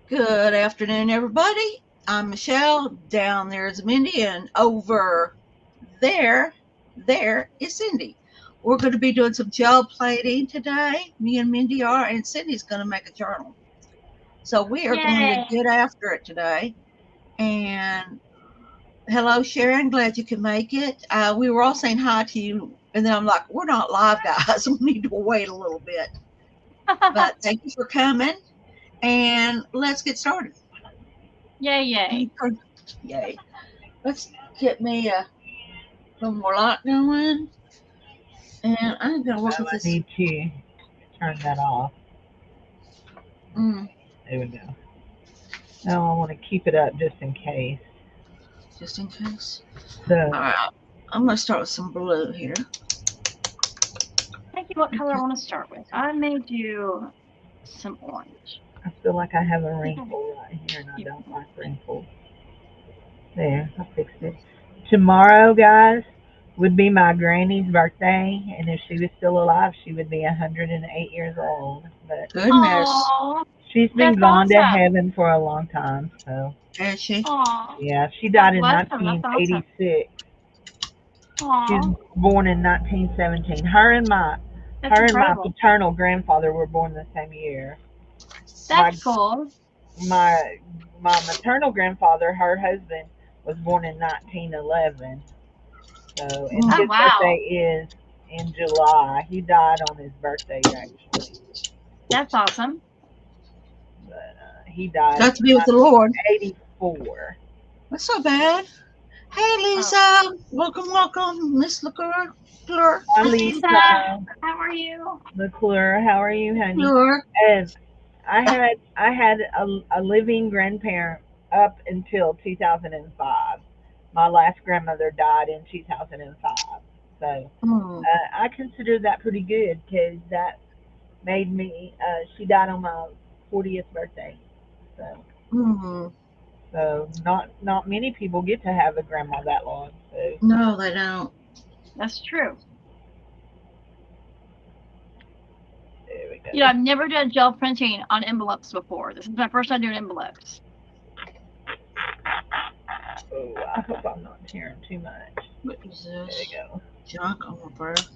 Good afternoon, everybody. I'm Michelle. Down there is Mindy, and over there, there is Cindy. We're going to be doing some gel plating today. Me and Mindy are, and Cindy's going to make a journal. So we are going to Yay. get after it today. And hello, Sharon. Glad you can make it. We were all saying hi to you, and then I'm like, we're not live, guys. We need to wait a little bit. But thank you for coming, and let's get started. Yay, yay. Yay. Let's get me a little more light going. And I'm going to work Oh, with I this. need to turn that off. Mm, There we go. No, I want to keep it up just in case. just in case. All So, right. I'm going to start with some blue here. Thank you. What color I want to start with? I may do some orange. I feel like I have a I think I wrinkle right here, and I do. don't like wrinkles. There, I fixed it. Tomorrow, guys, would be my granny's birthday, and if she was still alive, she would be 108 years old. But Goodness. Oh, she's been that's gone to awesome. heaven for a long time. So, Is she? Oh, yeah, she God died in bless them. That's awesome. 1986. She Oh, was born in 1917. that's Her and my incredible. paternal grandfather were born the same year. My That's cool. my my maternal grandfather, her husband, was born in 1911. So, and Mm, Oh, his wow. birthday is in July. He died on his birthday actually, That's awesome. but he died got to be with the Lord. 1984. That's so bad. Hey, Oh, Lisa. Welcome, welcome. Miss LeClure. Fleur. Hi, hi, Lisa. Lisa How are you? McClure. How are you, honey? Fleur. And I had a living grandparent up until 2005. My last grandmother died in 2005. So Mm, I consider that pretty good because that made me. She died on my 40th birthday. So mm. not many people get to have a grandma that long. So No, they don't. That's true. there we You know, go. I've never done gel printing on envelopes before. This is my first time doing envelopes. Oh, I hope I'm not tearing too much. What is There we this? go. Junk on my breath.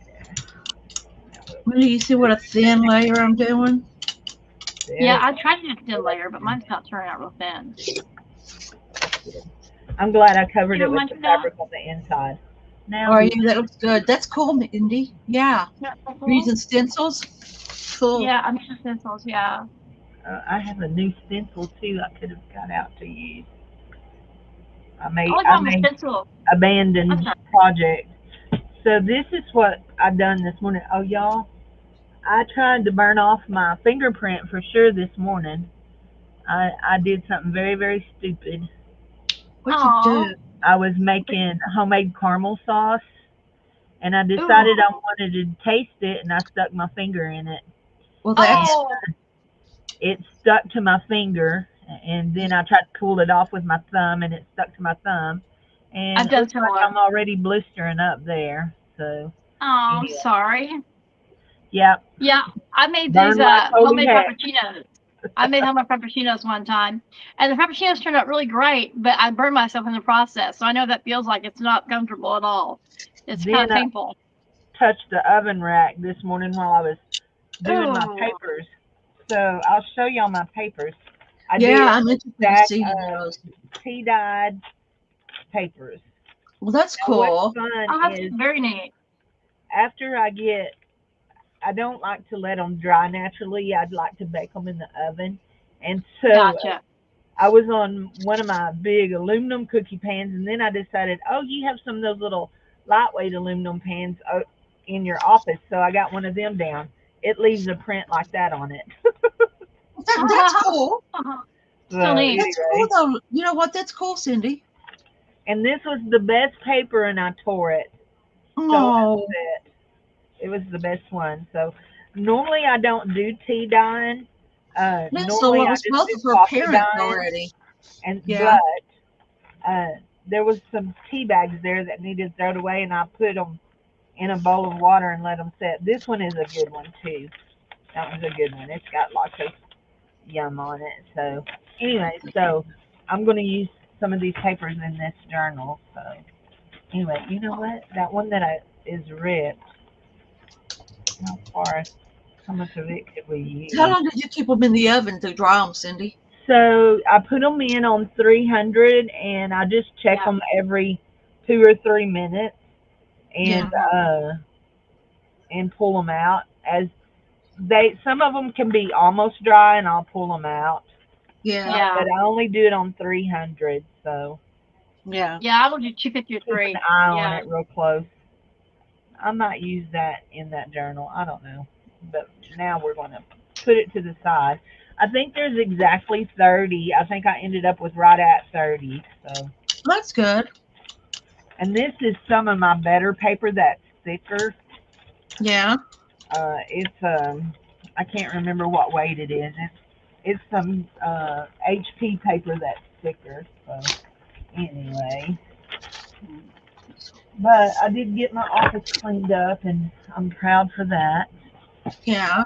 Yeah. Now Well, do you see what a thin layer I'm doing? there Yeah, we I go. tried to do a thin Oh, that's layer, but good. mine's not turning out real thin. That's good. I'm glad I You covered it don't with mind the doing that? fabric on the inside. Now Are do you? That looks good. That's cool, Mindy. Yeah. Yeah, so You're cool. using stencils? Cool. Yeah, I'm using stencils. Yeah. I have a new stencil too. I could have got out to use. Only I problem with may stencil. I'm abandoned sorry. project. So this is what I done this morning. Oh y'all, I tried to burn off my fingerprint for sure this morning. I did something very stupid. What'd you Aw. do? I was making homemade caramel sauce, and I decided I Ooh. wanted to taste it, and I stuck my finger in it, Well, and that's Oh. it stuck to my finger. And then I tried to pull it off with my thumb, and it stuck to my thumb, and I've it done looks like similar. I'm already blistering up there. So Oh, I'm anyway, sorry. yeah, Yeah, I made these burn like holy homemade heck. frappuccinos. I made homemade frappuccinos one time, and the frappuccinos turned out really great, but I burned myself in the process. So I know that feels like it's not comfortable at all. It's kind Then of I painful. touched the oven rack this morning while I was doing my Ooh. papers. So I'll show y'all my papers. I yeah. did I'm a interested to stack see of those. tea dyed papers. Well, that's Now what's cool. fun Oh, that's is very neat. after I don't like to let them dry naturally. I'd like to bake them in the oven. And so Gotcha. I was on one of my big aluminum cookie pans, and then I decided, oh, you have some of those little lightweight aluminum pans in your office. So I got one of them down. It leaves a print like that on it. That's cool. So Still neat. That's cool, anyway, though. You know what? That's cool, Cindy. and this was the best paper, and I tore it. So Oh, upset. It was the best one. So normally I don't do tea dyeing. that's so Normally what I we're just supposed do to for coffee parents dyeing. already. And Yeah. but there was some tea bags there that needed thrown away, and I put them in a bowl of water and let them set. This one is a good one too. That one's a good one. It's got lactose. yum on it. So anyway, so I'm going to use some of these papers in this journal. So anyway, you know what? That one that is ripped. How much of it could we How use? long did you keep them in the oven to dry them, Cindy? So I put them in on 300, and I just check Yeah. them every 2 or 3 minutes, and Yeah. and pull them out as some of them can be almost dry, and I'll pull them out. Yeah. Yeah. But I only do it on 300, so Yeah. Yeah, I will do 250 or keep an 3. eye on Yeah. it real close. I might use that in that journal. I don't know, but now we're going to put it to the side. I think there's exactly 30. I think I ended up with right at 30. So, That's good. and this is some of my better paper that's thicker. Yeah. It's I can't remember what weight it is. It's some HP paper that's thicker. So anyway, but I did get my office cleaned up, and I'm proud for that. Yeah.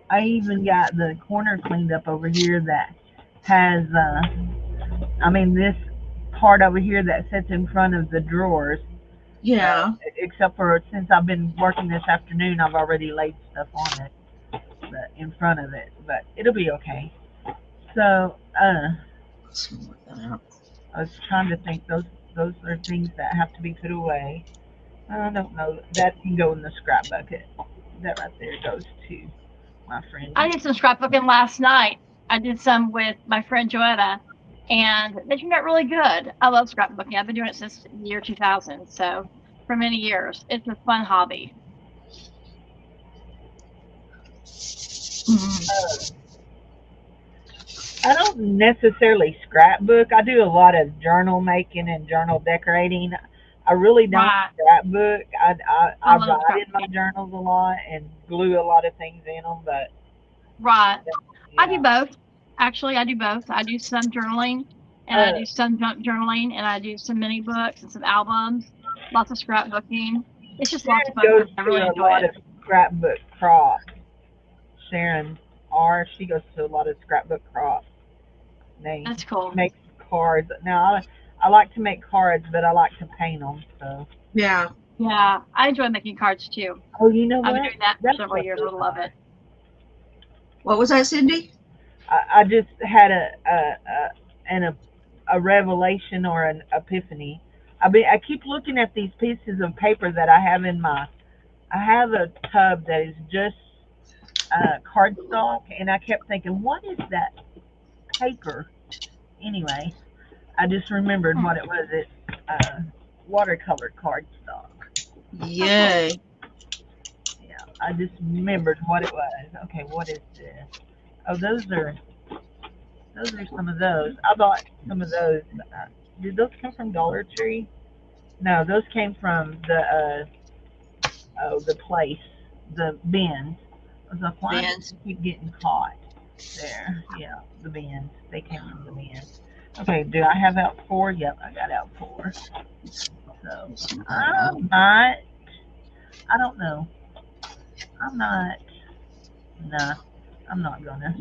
I even got the corner cleaned up over here that has, this part over here that sits in front of the drawers. Yeah. Except for since I've been working this afternoon, I've already laid stuff on it, but in front of it. But it'll be okay. So, Sort that out. I was trying to think. Those are things that have to be put away. I don't know. That can go in the scrap bucket. That right there goes to my friend. I did some scrapbooking last night. I did some with my friend Joetta, and they turned out really good. I love scrapbooking. I've been doing it since the year 2000, so for many years. It's a fun hobby. Mm. I don't necessarily scrapbook. I do a lot of journal making and journal decorating. I really don't Right. scrapbook. I I love write in my scrapbooking. journals a lot and glue a lot of things in them. But Right. I do yeah, both. Actually, I do both. I do some journaling, and I uh, do some junk journaling, and I do some mini books and some albums. Lots of scrapbooking. It's just lots of Sharon fun for goes me. I really to a enjoy lot it. of scrapbook crops. Sharon R. She goes to a lot of scrapbook crops. They That's cool. make cards. Now I like to make cards, but I like to paint them. So Yeah. Yeah, I enjoy making cards too. oh, you know I've been what? doing that for That's several what years. I those love are. it. What was that, Cindy? I just had a revelation or an epiphany. I keep looking at these pieces of paper that I have in my. I have a tub that is just cardstock, and I kept thinking, what is that paper? Anyway, I just remembered Hmm. what it was. It's watercolor cardstock. Oh, cool. Yay. Yeah, I just remembered what it was. Okay, what is this? Oh, those are some of those. I bought some of those. Did those come from Dollar Tree? No, those came from the place, the bins. I was like, why do Ben's. they keep getting caught there? Yeah, the bins. They came from the bins. Okay, do I have out 4? Yep, I got out 4. So I'm not. I don't know. I'm not. Nah, I'm not gonna.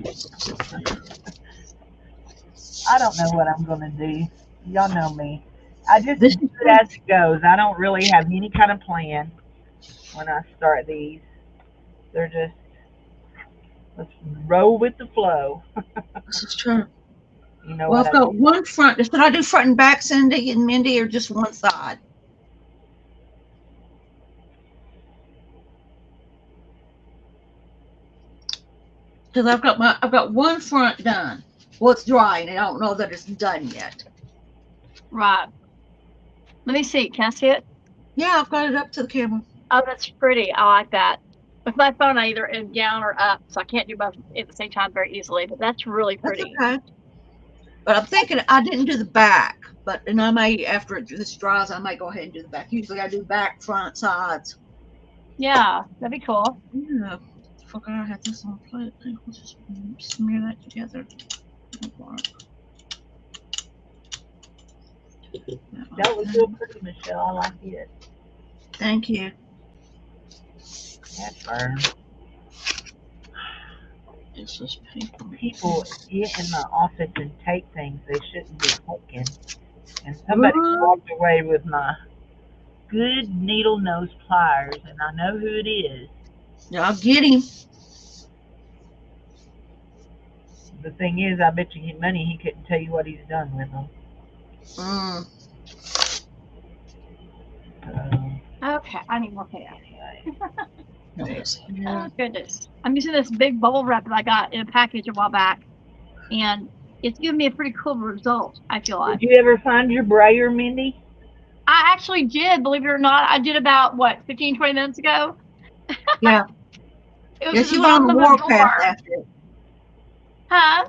I don't know what I'm gonna do. Y'all know me. I just This do is it as it goes. I don't really have any kind of plan when I start these. They're just let's roll with the flow. this is true. You know Well, what I've I mean? got one front. Should I do front and back, Cindy and Mindy, or just one side? Because I've got one front done. Well, it's drying. I don't know that it's done yet. Right. Let me see. Can I see it? Yeah, I've got it up to the camera. Oh, that's pretty. I like that. With my phone, I either am down or up, so I can't do both at the same time very easily. But that's really That's pretty. okay. But I'm thinking I didn't do the back. And I may, after this dries, I might go ahead and do the back. Usually I do back, front, sides. Yeah, that'd be cool. Yeah. Forgot I had this on a plate. We'll just smear that together. That was real pretty, Michelle. I like it. Thank you. That burn. It's just people. People get in my office and take things they shouldn't be taking. And somebody Ooh. walked away with my good needle nose pliers, and I know who it is. Y'all get him. The thing is, I bet you get money he couldn't tell you what he's done with them. Mm. Okay, I need more hair. Anyway, Oh goodness. I'm using this big bubble wrap that I got in a package a while back, and it's given me a pretty cool result, I feel like. did you ever find your brayer, Mindy? I actually did, believe it or not. I did about, what, 15, 20 minutes ago? Yeah. It was Yes, at the you went on bottom the of the warpath door. after it. Huh?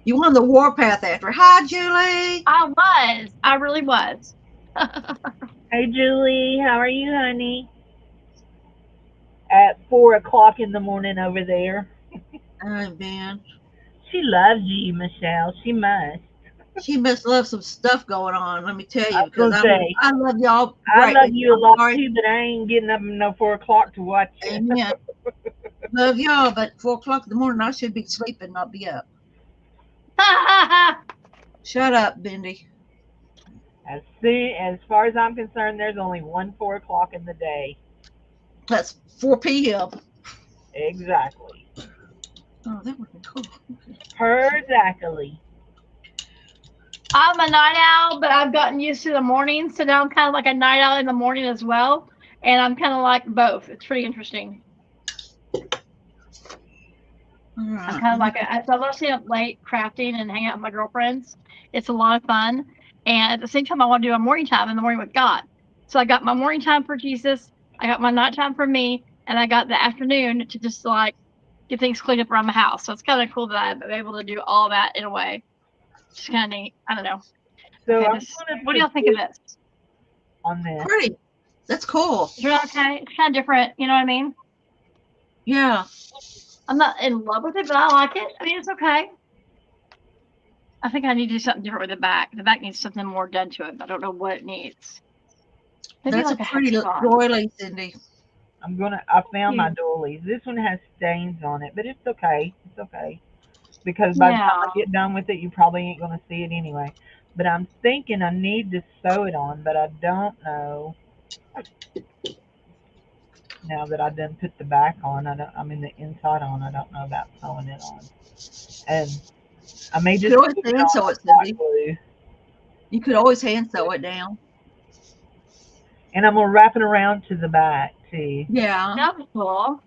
You went on the warpath after. Hi, Julie. I was. I really was. Hey, Julie, how are you, honey? At 4 o'clock in the morning over there. Oh, man. She loves you, Michelle. She must. She must love some stuff going on, let me tell I you, was because gonna say, I love y'all I love greatly. you a I'm lot sorry. too, but I ain't getting up at no 4 o'clock to watch you. Amen. Love y'all, but 4 o'clock in the morning, I should be sleeping, not be up. Shut up, Bendy. As far as I'm concerned, there's only one 4 o'clock in the day. That's 4 p.m. Exactly. Oh, that would be cool. Exactly. I'm a night owl, but I've gotten used to the morning, so now I'm kind of like a night owl in the morning as well, and I'm kind of like both. It's pretty interesting. I'm kind of like I love staying up late crafting and hanging out with my girlfriends. It's a lot of fun, and at the same time, I want to do a morning time in the morning with God. So I got my morning time for Jesus, I got my night time for me, and I got the afternoon to just like get things cleaned up around the house. So it's kind of cool that I'm able to do all that in a way. Just kind of neat. I don't know. So Okay, I'm this, gonna what do y'all think of this? on this. Pretty. That's cool. Is it okay? It's kind of different. You know what I mean? Yeah. I'm not in love with it, but I like it. I mean, it's okay. I think I need to do something different with the back. The back needs something more done to it, but I don't know what it needs. Maybe That's like a pretty hexagon. doily, Cindy. I found my Yeah. doilies. This one has stains on it, but it's okay. It's okay. Because by the time I Yeah. get done with it, you probably ain't gonna see it anyway. But I'm thinking I need to sew it on, but I don't know. Now that I done put the back on, I mean the inside on, I don't know about sewing it on. And I may You just could always put it hand on sew with it, hot Cindy. glue. You could always hand sew it down. And I'm gonna wrap it around to the back too. Yeah. That was cool.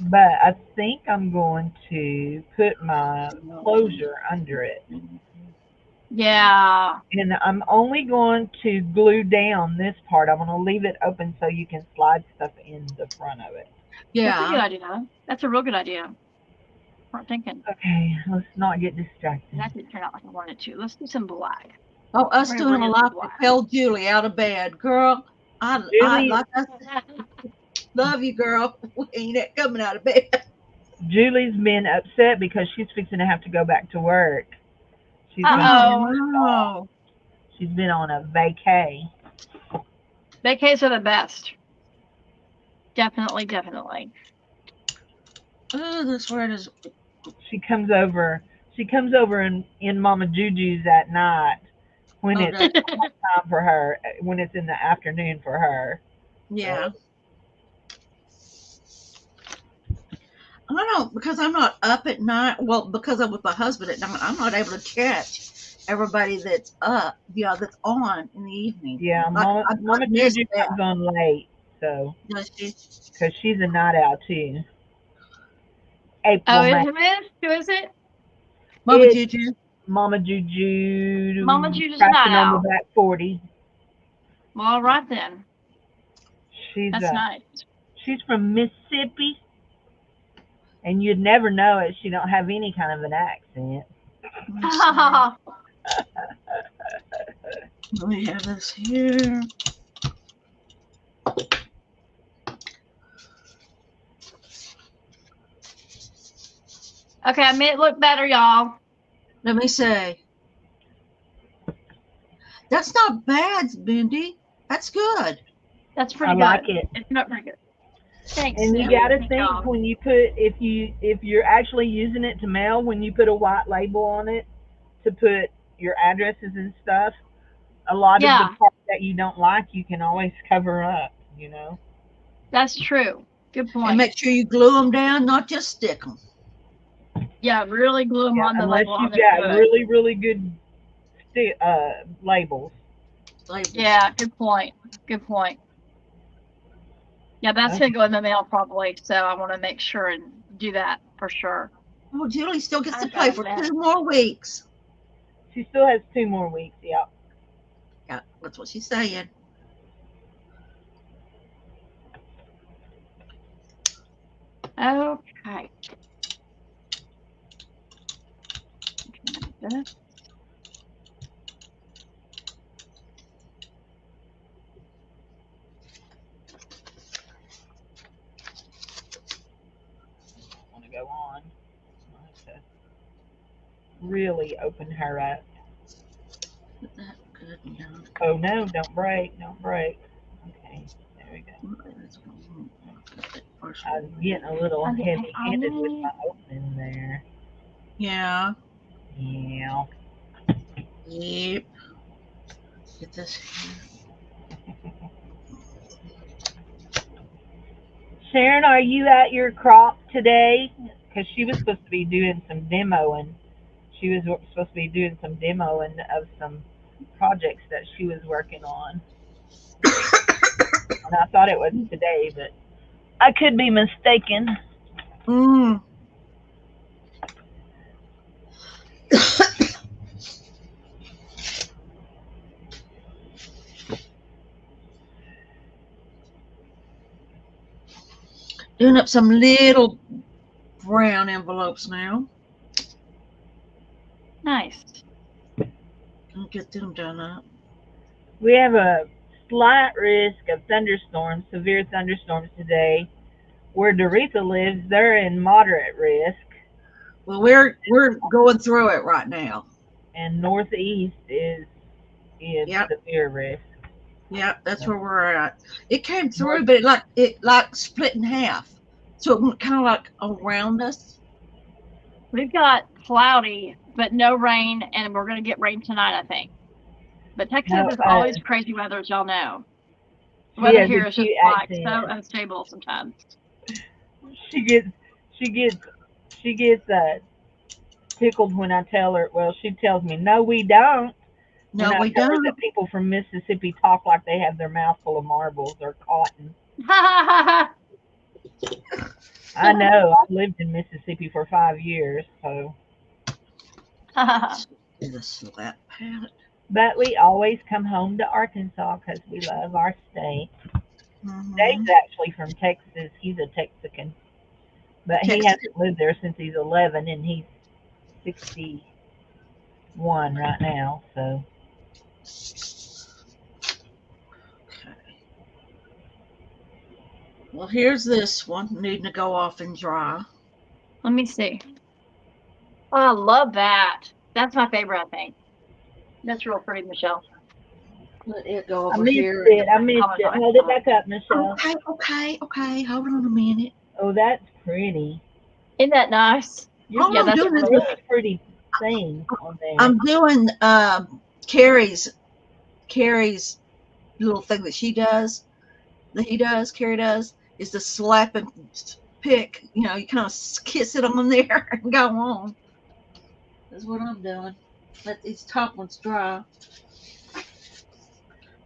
But I think I'm going to put my closure under it. Yeah. And I'm only going to glue down this part. I'm going to leave it open so you can slide stuff in the front of it. That's a good Yeah. idea. That's a real good idea. We're thinking. Okay, let's not get distracted. That didn't turn out like I wanted to. Let's do some black. Oh, us We're doing a gonna lot do to black. tell Julie out of bed. Girl, I Julie, like I love you, girl. We ain't coming out of bed. Julie's been upset because she's fixing to have to go back to work. She's been, Uh-oh. no. she's been on a vacay. Vacays are the best. Definitely, definitely. Oh, this word is She comes over. She comes over in Mama Juju's at night when it's okay. time for her. When it's in the afternoon for her. Yeah. I don't know, because I'm not up at night. Well, because I'm with my husband at night, I'm not able to catch everybody that's up, that's on in the evening. Yeah, I Mama missed Juju that. comes on late, so Does she? because she's a night owl too. Oh, April May. who is it? Mama It's Juju. Mama Juju Mama Juju's a crashing night on the owl. back 40. Well, all right then. She's That's nice. she's from Mississippi, and you'd never know it. She don't have any kind of an accent. Let me have this here. Okay, I made it look better, y'all. Let me say. That's not bad, Bendy. That's good. That's pretty I good. like it. It's not pretty good. It's Thanks, And you Cindy. gotta Thank think y'all. when you put if you're actually using it to mail, when you put a white label on it to put your addresses and stuff, a lot of the Yeah, parts that you don't like you can always cover up, you know. that's true. Good And point. make sure you glue them down, not just stick them. Yeah, really glue them Yeah, on the unless label on you've the got good. really, really good labels. Labels. Yeah, good point. Good point. Yeah, that's Okay. gonna go in the mail probably, so I want to make sure and do that for sure. Oh, Julie still gets to I've got play a for mess. 2 more weeks. She still has 2 more weeks, yeah. Yeah, that's what she's saying. Okay. Want to go on. I have to really open her up. Put that good down. Oh no, don't break, don't break. Okay, there we go. I was getting a little heavy handed with my opening there. Yeah. Yeah. Yep. Get this here. Sharon, are you at your crop today? Because she was supposed to be doing some demoing. She was supposed to be doing some demoing of some projects that she was working on. And I thought it was today, but I could be mistaken. Mm. Doing up some little brown envelopes now. Nice. I'll get them done up. We have a slight risk of thunderstorms, severe thunderstorms today. Where Doretha lives, they're in moderate risk, Well, we're going through it right now. and northeast is Yep. severe risk. Yep, that's where we're at. It came through, but it split in half. So it went kind of like around us. We've got cloudy, but no rain, and we're gonna get rain tonight, I think. But Texas No, is always crazy weather, as y'all know. The she weather has a here is just cute like so accent. unstable sometimes. She gets she gets she gets tickled when I tell her. Well, she tells me, "No, we don't." When No, I we tell her that don't. people from Mississippi talk like they have their mouth full of marbles or cotton. Ha I know. I lived in Mississippi for 5 years, so. ha ha. Is a slap palette. But we always come home to Arkansas because we love our state. Mm-hmm. Dave's actually from Texas. He's a Texican, but he Texas. hasn't lived there since he's 11, and he's 61 right now. So. Okay. Well, here's this one needing to go off and dry. Let me see. Oh, I love that. That's my favorite, I think. That's real pretty, Michelle. Let it go I over missed here. it. I missed it. Hold it back up, Michelle. Okay. Hold on a minute. Oh, that's pretty. Isn't that nice? All Yeah, I'm that's doing is Really pretty thing on there. I'm doing Carrie's little thing that Carrie does, is to slap and pick. You know, you kind of kiss it on there and go on. That's what I'm doing. Let these top ones dry.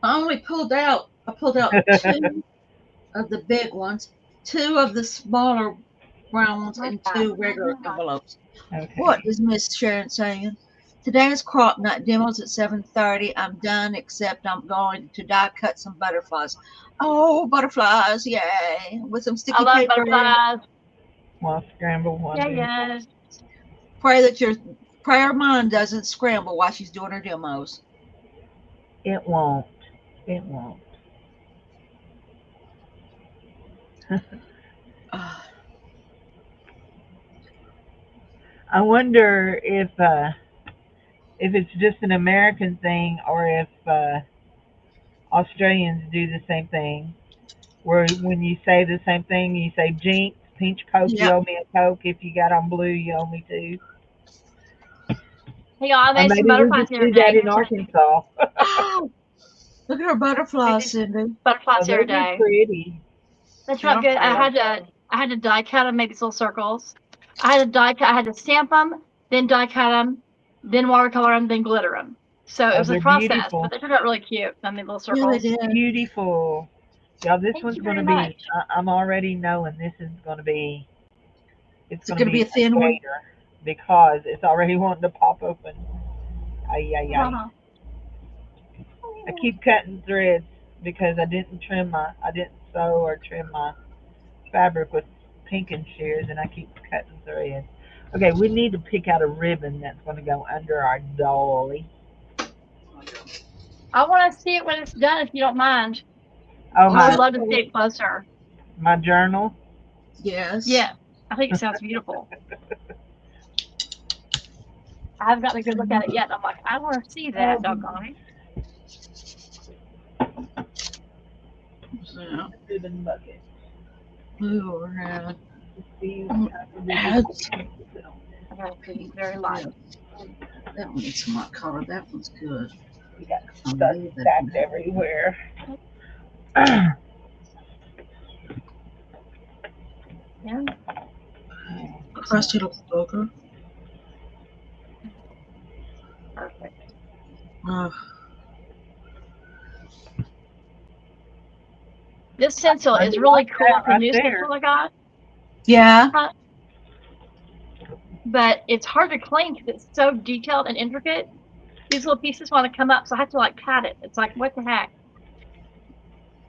I pulled out 2 of the big ones, 2 of the smaller brown ones, and 2 regular envelopes. Okay. What is Miss Sharon saying? Today's crop night demos at 7:30. I'm done, except I'm going to die cut some butterflies. Oh, butterflies! Yay! With some I sticky love paper. butterflies. Well, scramble one. Yeah, yes. Pray that your prayer mind doesn't scramble while she's doing her demos. It won't. It won't. I wonder if it's just an American thing or if Australians do the same thing. Where when you say the same thing, you say Jinx, Peach Coke, you Yep. owe me a Coke. If you got on blue, you owe me two. Hey, y'all, I Or made some maybe we butterflies just the other do day. that in Here's some Arkansas. Oh, look at her butterflies, Cindy. butterflies Oh, the other those are day. pretty. They turned out good. Yeah. I had to die cut them, make these little circles. I had to stamp them, then die cut them, then watercolor them, then glitter them. So it Oh, was a they're process, beautiful. but they turned out really cute. I made little Yeah, they circles. did. Beautiful. Y'all, this Thank one's you going very to be, much. I'm already knowing this is going to be, it's Is it going to going to be a be a thin one? gator because it's already wanting to pop open. Ay, ay, ay. I keep cutting threads because I didn't sew or trim my fabric with pinking shears, and I keep cutting threads. Okay, we need to pick out a ribbon that's going to go under our dolly. I want to see it when it's done, if you don't mind. Oh, I would my, love to see it closer. my journal. Yes. Yeah, I think it sounds beautiful. I haven't gotten a good look at it yet. I'm like, I want to see that, doggone it. So, Ribbon bucket. blue around. Let's see Mm, what type of ribbon That's we can put on this. I gotta be very light. that one needs some white color. That one's good. We got I'll stuff leave that stacked in. everywhere. Yeah. Crusty little booger. Perfect. This stencil is really cool. that It's a right new there. stencil I got, Yeah. but it's hard to clean because it's so detailed and intricate. These little pieces want to come up, so I have to like pat it. It's like, what the heck?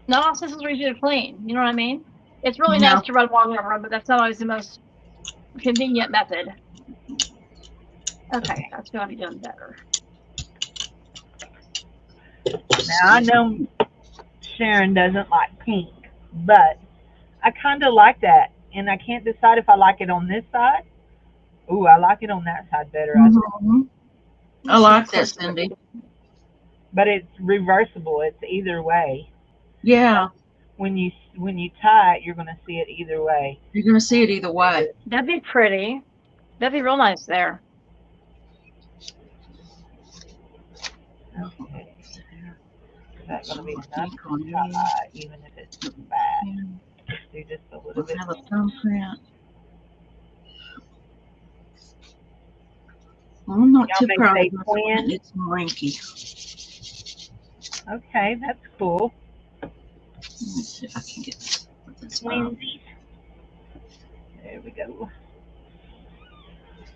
Not all stencils are easy to clean. You know what I mean? It's really No. nice to run water over them, but that's not always the most convenient method. Okay, that's going to be done better. Now I know Sharon doesn't like pink, but I kind of like that, and I can't decide if I like it on this side. Ooh, I like it on that side better. I think. Mhm. I like that, Cindy. But it's reversible. It's either way. Yeah. When you tie it, you're gonna see it either way. You're going to see it either way. That'd be pretty. That'd be real nice there. Okay. Is that gonna be enough Pink on to here. tie, even if it's bad? Yeah. Let's do just a little Let's bit. have a thumbprint. Well, I'm not Y'all too may proud say of my twin. print. It's wrinky. Okay, that's cool. Let me see if I can get this up. Twinsies. There we go.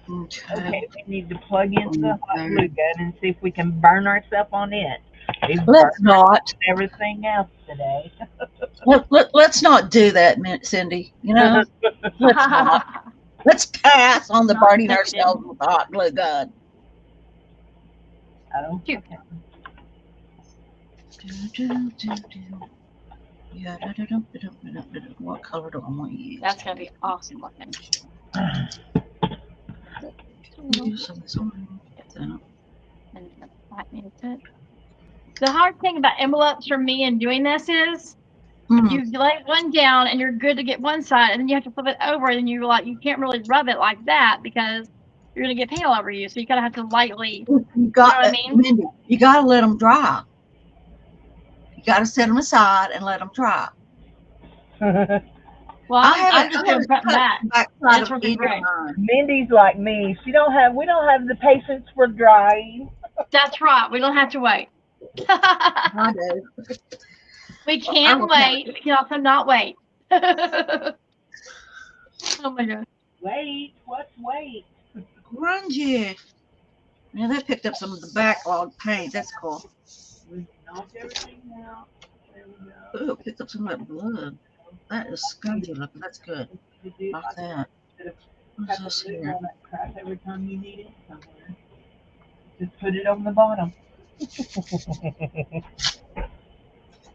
Okay. Okay, we need to plug in the hot glue gun and see if we can burn ourselves on it. We've Let's burned not. everything else today. Let's not do that, Cindy. You know, let's not. Let's pass on the Not burning thinking. ourselves with the hot glue gun. Oh, Cute. okay. Yeah, what color do I want to use? That's gonna be awesome looking. Use some of this orange. The hard thing about envelopes for me in doing this is Mhm. you lay one down and you're good to get one side, and then you have to flip it over, and then you can't really rub it like that because you're gonna get paint all over you. So you gotta have to lightly. You got, what I mean? Mindy, you got to let them dry. You got to set them aside and let them dry. Well, I'm just gonna prep cut that. the backside That's of working either great. line. Mindy's like me. We don't have the patience for drying. That's right. We don't have to wait. I do. We can wait. We can also not wait. Oh my god. Wait, what's wait? Grungy. Yeah, they picked up some of the backlog paint. That's cool. We've knocked everything out. There we go. Ooh, picked up some of that blood. That is scungy looking. That's good. Like that. What's this here? All that crap every time you need it somewhere. Just put it on the bottom.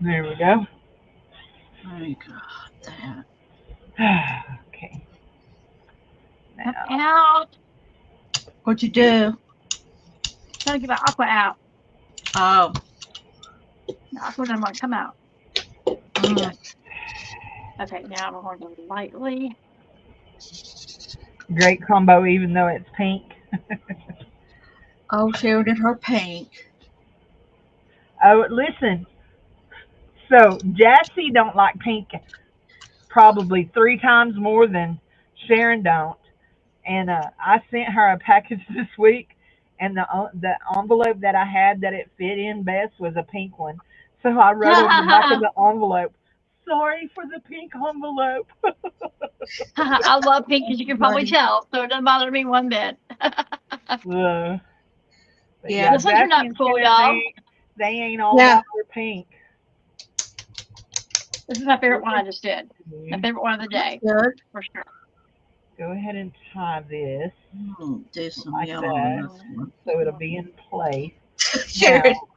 There we go. I got that. Okay. Now, Out. What'd you do? Trying to get my aqua out. Oh. The aqua doesn't want to come out. Mm. Okay, now we're going to lightly. Great combo, even though it's pink. Oh, Sharon and her pink. Oh, listen. So Jassy don't like pink probably 3 times more than Sharon don't. And I sent her a package this week, and the envelope that I had that it fit in best was a pink one. So I wrote on the back of the envelope, "Sorry for the pink envelope." I love pink, as you can probably Funny. tell, so it doesn't bother me one bit. Uh, but Yeah. yeah, This one's your Jassy nut and pool, Sharon, y'all. they ain't all Yeah. about their pink. This is my favorite one I just did. My favorite one of the day, Good. for sure. Go ahead and tie this Do some like yellow that, on this one. so it'll be in place. Sharon. Now,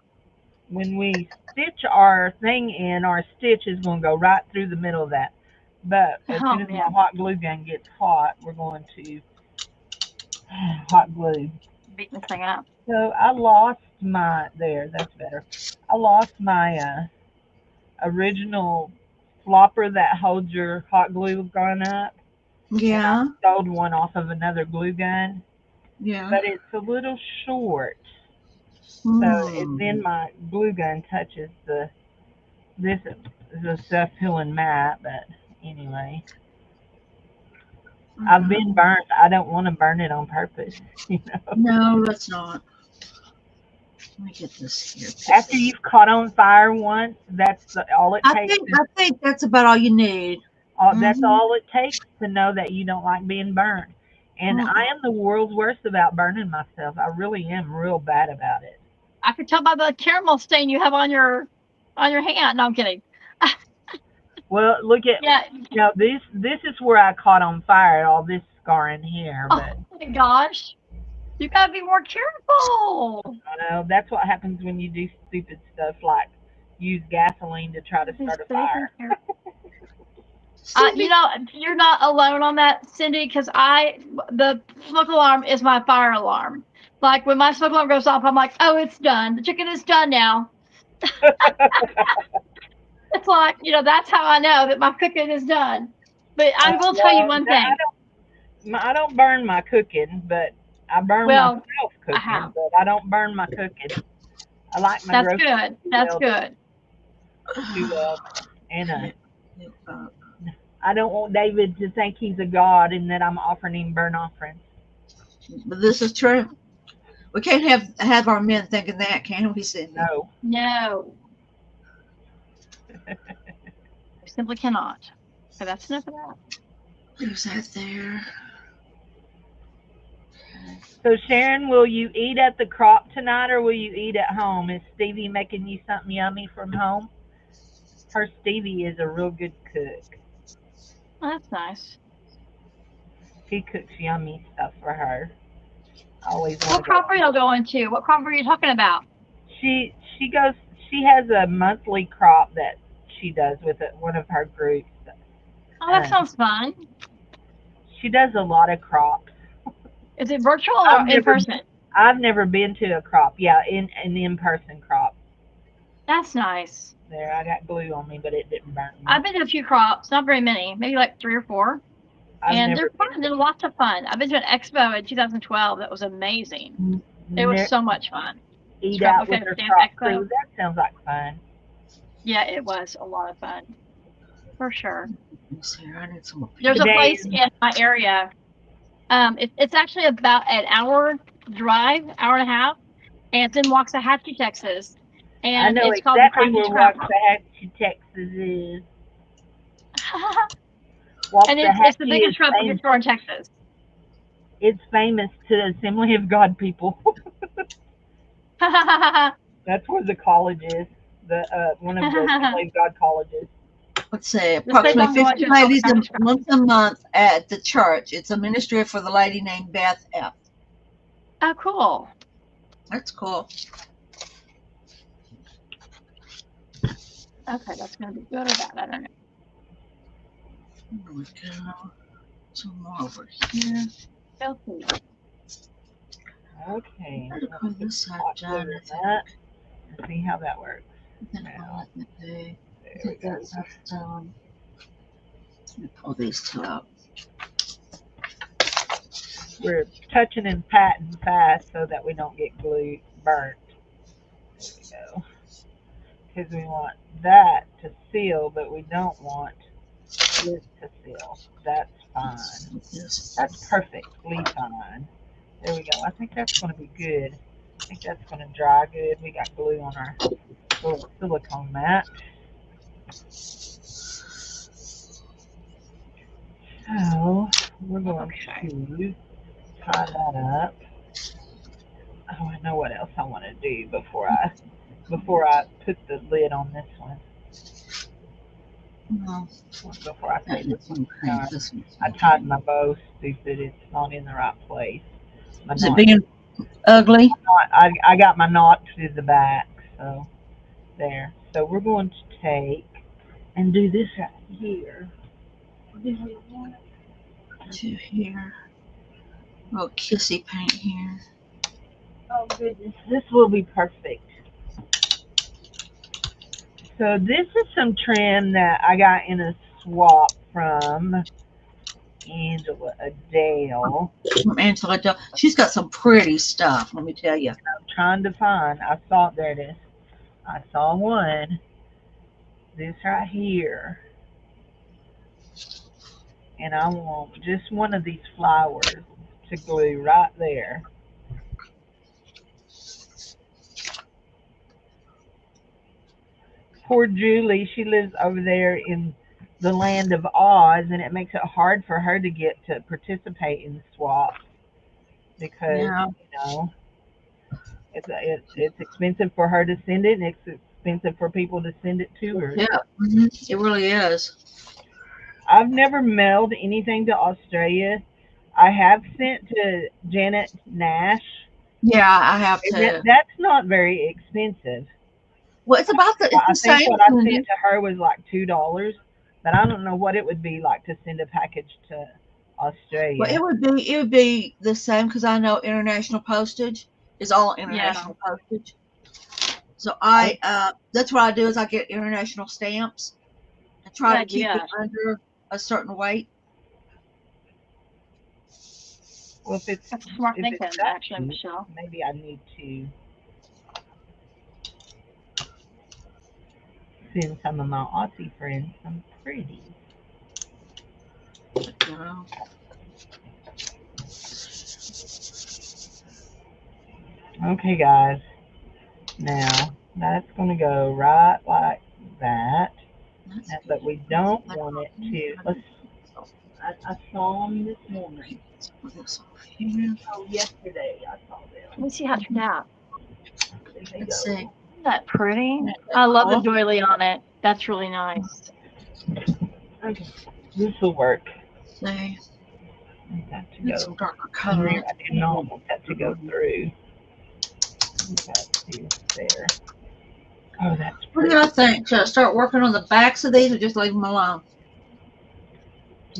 when we stitch our thing in, our stitch is going to go right through the middle of that. But as Oh soon as my man, hot glue gun gets hot, we're going to hot glue. beating this thing up. So I lost my, there, that's better. I lost my original flopper that holds your hot glue gun up. And I Yeah. stole one off of another glue gun, Yeah. but it's a little short. So then my glue gun touches this is a self-healing mat, but anyway, I've been burnt. I don't want to burn it on purpose. You know, No, let's not. Let me get this here. after you've caught on fire once, all it I takes. think that's about all you need. That's Mhm. all it takes to know that you don't like being burned. And I Mm-mm. am the world's worst about burning myself. I really am real bad about it. I could tell by the caramel stain you have on your hand. No, I'm kidding. Well, look at Yeah. this is where I caught on fire. All this scarring here, Oh but my gosh, you gotta be more careful. I know that's what happens when you do stupid stuff like use gasoline to try to Be start a safe and fire. careful. You Cindy. know, you're not alone on that, Cindy, because the smoke alarm is my fire alarm. Like when my smoke alarm goes off, I'm like, oh, it's done. The chicken is done now. It's like, that's how I know that my cooking is done. But I will tell you Well, one thing. I don't burn my cooking, but I burn Well, myself I cooking, have. but I don't burn my cooking. I like my That's groceries good. That's good. too well, and Uh, I don't want David to think he's a god and that I'm offering him burnt offerings. But this is true. We can't have our men thinking that, can we, Cindy? No. No, we simply cannot. So that's enough of that. There's that there. So Sharon, will you eat at the crop tonight or will you eat at home? Is Stevie making you something yummy from home? Her Stevie is a real good cook. Oh, that's nice. He cooks yummy stuff for her. I always want What to go. crop are y'all going to? What crop are you talking about? She she goes. She has a monthly crop that she does with one of her groups. Oh, that Uh, sounds fun. she does a lot of crops. Is it virtual I've or in never person? I've never been to a crop. Yeah, in an in-person crop. That's nice. There, I got glue on me, but it didn't burn me. I've been to a few crops, not very many, maybe like 3 or 4, I've and never they're fun. They're lots of fun. I've been to an expo in 2012 that was amazing. It was so much fun. Eat out Scrapbook with and her Stamp crop Expo. crew. That sounds like fun. Yeah, it was a lot of fun, for sure. Here, I need some more. There's a Today place is- in my area. It's actually about an hour drive, hour and a half, and it's in Waxahachie, Texas. I And know it's called the exactly Cracky where Scrapbook. Waxahachie, Texas is. And it's the Waxahachie biggest is scrapbook famous. store in Texas. It's famous to the Assembly of God people. That's where the college is. The one of the Assembly of God colleges. Let's say The state approximately I'm going 50 to is called the ladies Cracky Scrapbook. once a month at the church. It's a ministry for the lady named Beth F. Oh, cool. That's cool. Okay, that's going to be good or bad. I don't know. There we go. Some more over here. Healthy. Okay. I'll put this side Hot down. glue I in think. that. Let's see how that works. Then I'll let me do. I There we think go. that's done. Let me pull these two up. We're touching and patting fast so that we don't get glue burnt. There we go. Because we want that to seal, but we don't want this to seal. That's fine. Yes. That's perfectly fine. There we go. I think that's going to be good. I think that's going to dry good. We got glue on our little silicone mat. So we're going to tie that up. Oh, I know what else I want to do before I put the lid on this one. No, Before I say this one. this one. I tied my bow stupid. It's not in the right place. My Is it knot, being ugly? I got my knot to the back, so there. So we're going to take and do this right here. To here. Oh, kissy paint here. Oh goodness, this will be perfect. So this is some trim that I got in a swap from Angela Adele. From Angela Adele. She's got some pretty stuff, let me tell you. I'm trying to find. I saw, there it is. I saw one. This right here. And I want just one of these flowers to glue right there. Poor Julie, she lives over there in the land of Oz, and it makes it hard for her to get to participate in swaps because, Yeah. you know, it's expensive for her to send it, and it's expensive for people to send it to her. Yeah, it really is. I've never mailed anything to Australia. I have sent to Janet Nash. Yeah, I have to. That's not very expensive. Well, it's about the, it's the I think same. what I sent to her was like $2, but I don't know what it would be like to send a package to Australia. Well, it would be the same because I know international postage is all international postage. So that's what I do is I get international stamps and try to keep it under a certain weight. Well, if it's That's a smart thinking, that actually, cheap, Michelle. maybe I need to send some of my Aussie friends some pretty. Okay, guys. Now that's going to go right like that. But we don't want it to. I saw them this morning. Oh, yesterday I saw them. Let me see how it turned out. Let's see. Isn't that pretty? I love the doily on it. That's really nice. Okay, this will work. See. Get some darker color. I did not want that to go through. There. Oh, that's pretty. What do y'all think? Should I start working on the backs of these or just leave them alone?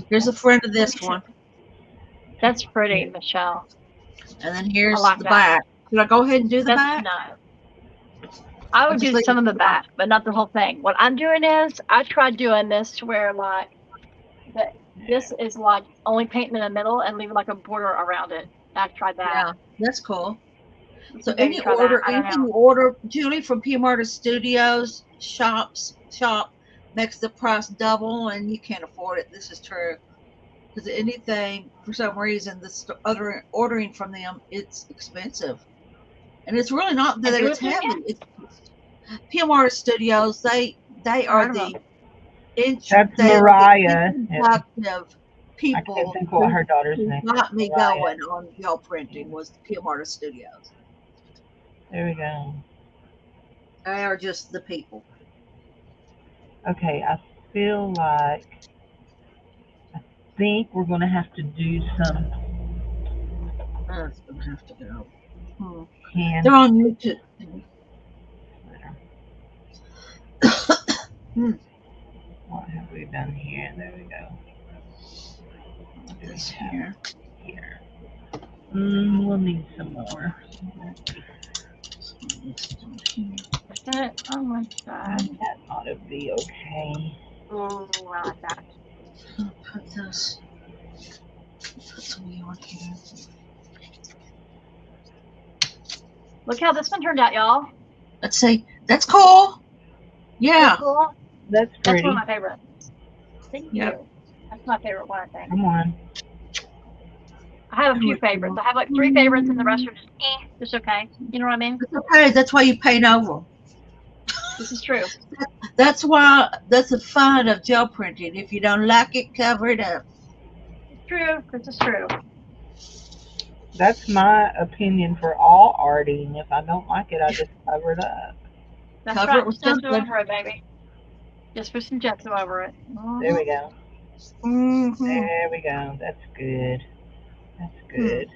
Here's a friend of this one. That's pretty, Michelle. And then here's the back. Should I go ahead and do the back? No. I would do some of the back, but not the whole thing. What I'm doing is I tried doing this to where like this is like only painting in the middle and leaving like a border around it. I tried that. Yeah, that's cool. So anything you order, Julie, from PM Artist Studios shop makes the price double, and you can't afford it. This is true. Because anything, for some reason, other ordering from them, it's expensive, and it's really not that it's heavy. It's PM Artist Studios. They are the that's Mariah. People I can't think what her daughter's name got me going on gel printing was the PM Artist Studios. There we go. They are just the people. Okay, I feel like I think we're going to have to do some. That's going to have to go. They're on YouTube. What have we done here? There we go. This here. We'll need some more. Oh my god. That ought to be okay. Oh, I like that. Put this. Put some of you on here. Look how this one turned out, y'all. Let's see. That's cool. Yeah. That's cool. That's That's pretty. one of my favorites. Thank Yep. you. That's my favorite one, I think. Come on. I have a few favorites. I have like 3 favorites, and the rest are just okay. You know what I mean? It's okay. That's why you paint over 'em. This is true. That's why. That's the fun of gel printing. If you don't like it, cover it up. It's true. This is true. That's my opinion for all arting. If I don't like it, I just cover it up. That's Cover right. it with Just gesso something. over it, baby. Just put some gesso over it. There we go. Mm-hmm. There we go. That's good. That's good.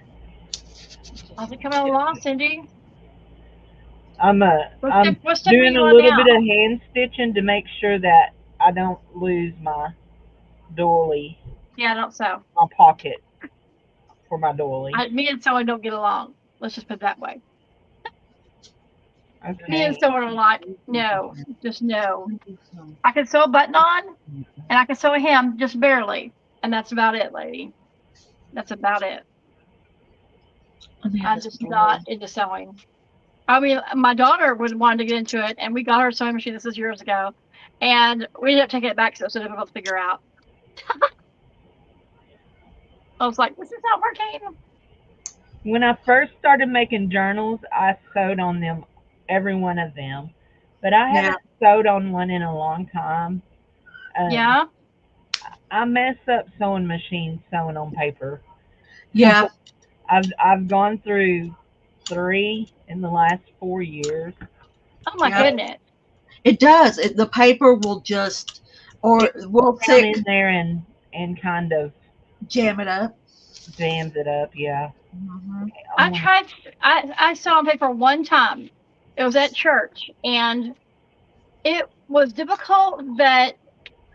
How's it coming along, Cindy? I'm What step are doing you a on little now? bit of hand stitching to make sure that I don't lose my doily, Yeah, I don't sew. my pocket for my doily. Me and sewing don't get along. Let's just put it that way. Me Okay. and sewing are like, no, just no. I can sew a button on, and I can sew a hem just barely, and that's about it, lady. That's about it. I'm just not into sewing. I mean, my daughter wanted to get into it, and we got her a sewing machine. This was years ago, and we ended up taking it back, so it was so difficult to figure out. I was like, this is not working. When I first started making journals, I sewed on them, every one of them, but I haven't sewed on one in a long time. Yeah. I mess up sewing machines sewing on paper. Yeah. I've gone through 3 in the last 4 years. Oh my goodness. It does. The paper will just, or will Down thick, in there and kind of jam it up. jams it up. Yeah. Mm-hmm. I sewed on paper one time. It was at church, and it was difficult but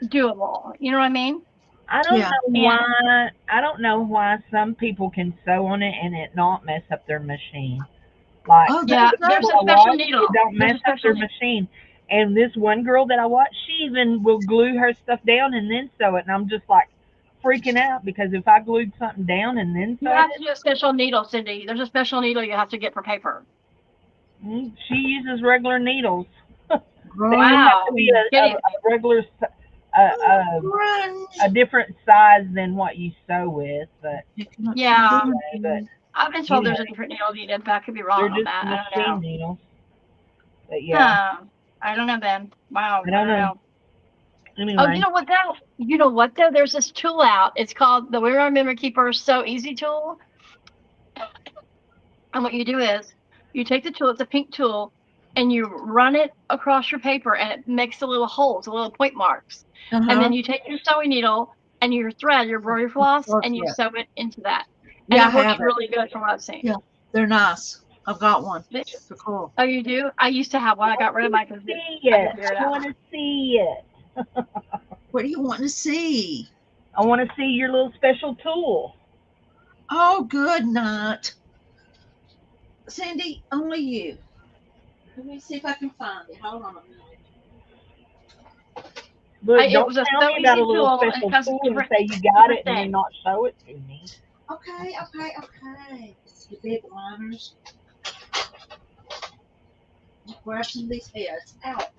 doable. You know what I mean? I don't Yeah. know why. I don't know why some people can sew on it and it not mess up their machine. Like, Oh, Yeah, there's there's no- a special needle. it don't There's mess a up their special machine. And this one girl that I watch, she even will glue her stuff down and then sew it. And I'm just like freaking out because if I glued something down and then You sewed have it, to do a special needle, Cindy. There's a special needle you have to get for paper. she uses regular needles. Girl, They have Wow. to be a regular, grunge. a different size than what you sew with, but Yeah. but I've been told there's a different needle needed, but I could be they're wrong on just that. I don't machine know. needles. But yeah, I don't know, Ben. Wow. I don't know. Anyway, Oh, you know what though? You know what though? There's this tool out. It's called the We Are Memory Keeper Sew Easy tool. And what you do is you take the tool, it's a pink tool, and you run it across your paper, and it makes the little holes, the little point marks. Uh-huh. And then you take your sewing needle and your thread, your embroidery floss, and you sew it into that. And Yeah, it I works have it. really good from what I've seen. Yeah. They're nice. I've got one. They- They're cool. Oh, you do? I used to have one. I got rid of mine because see I it. could figure it I out. want to see it. What do you want to see? I want to see your little special tool. Oh, good night. Cindy, only you. Let me see if I can find it. Hold on a minute. Look, It don't was a tell me so about a easy little tool, and special it comes tool with and say you got it and then things. not show it to me. Okay. It's the big liners. Grab some of these heads out.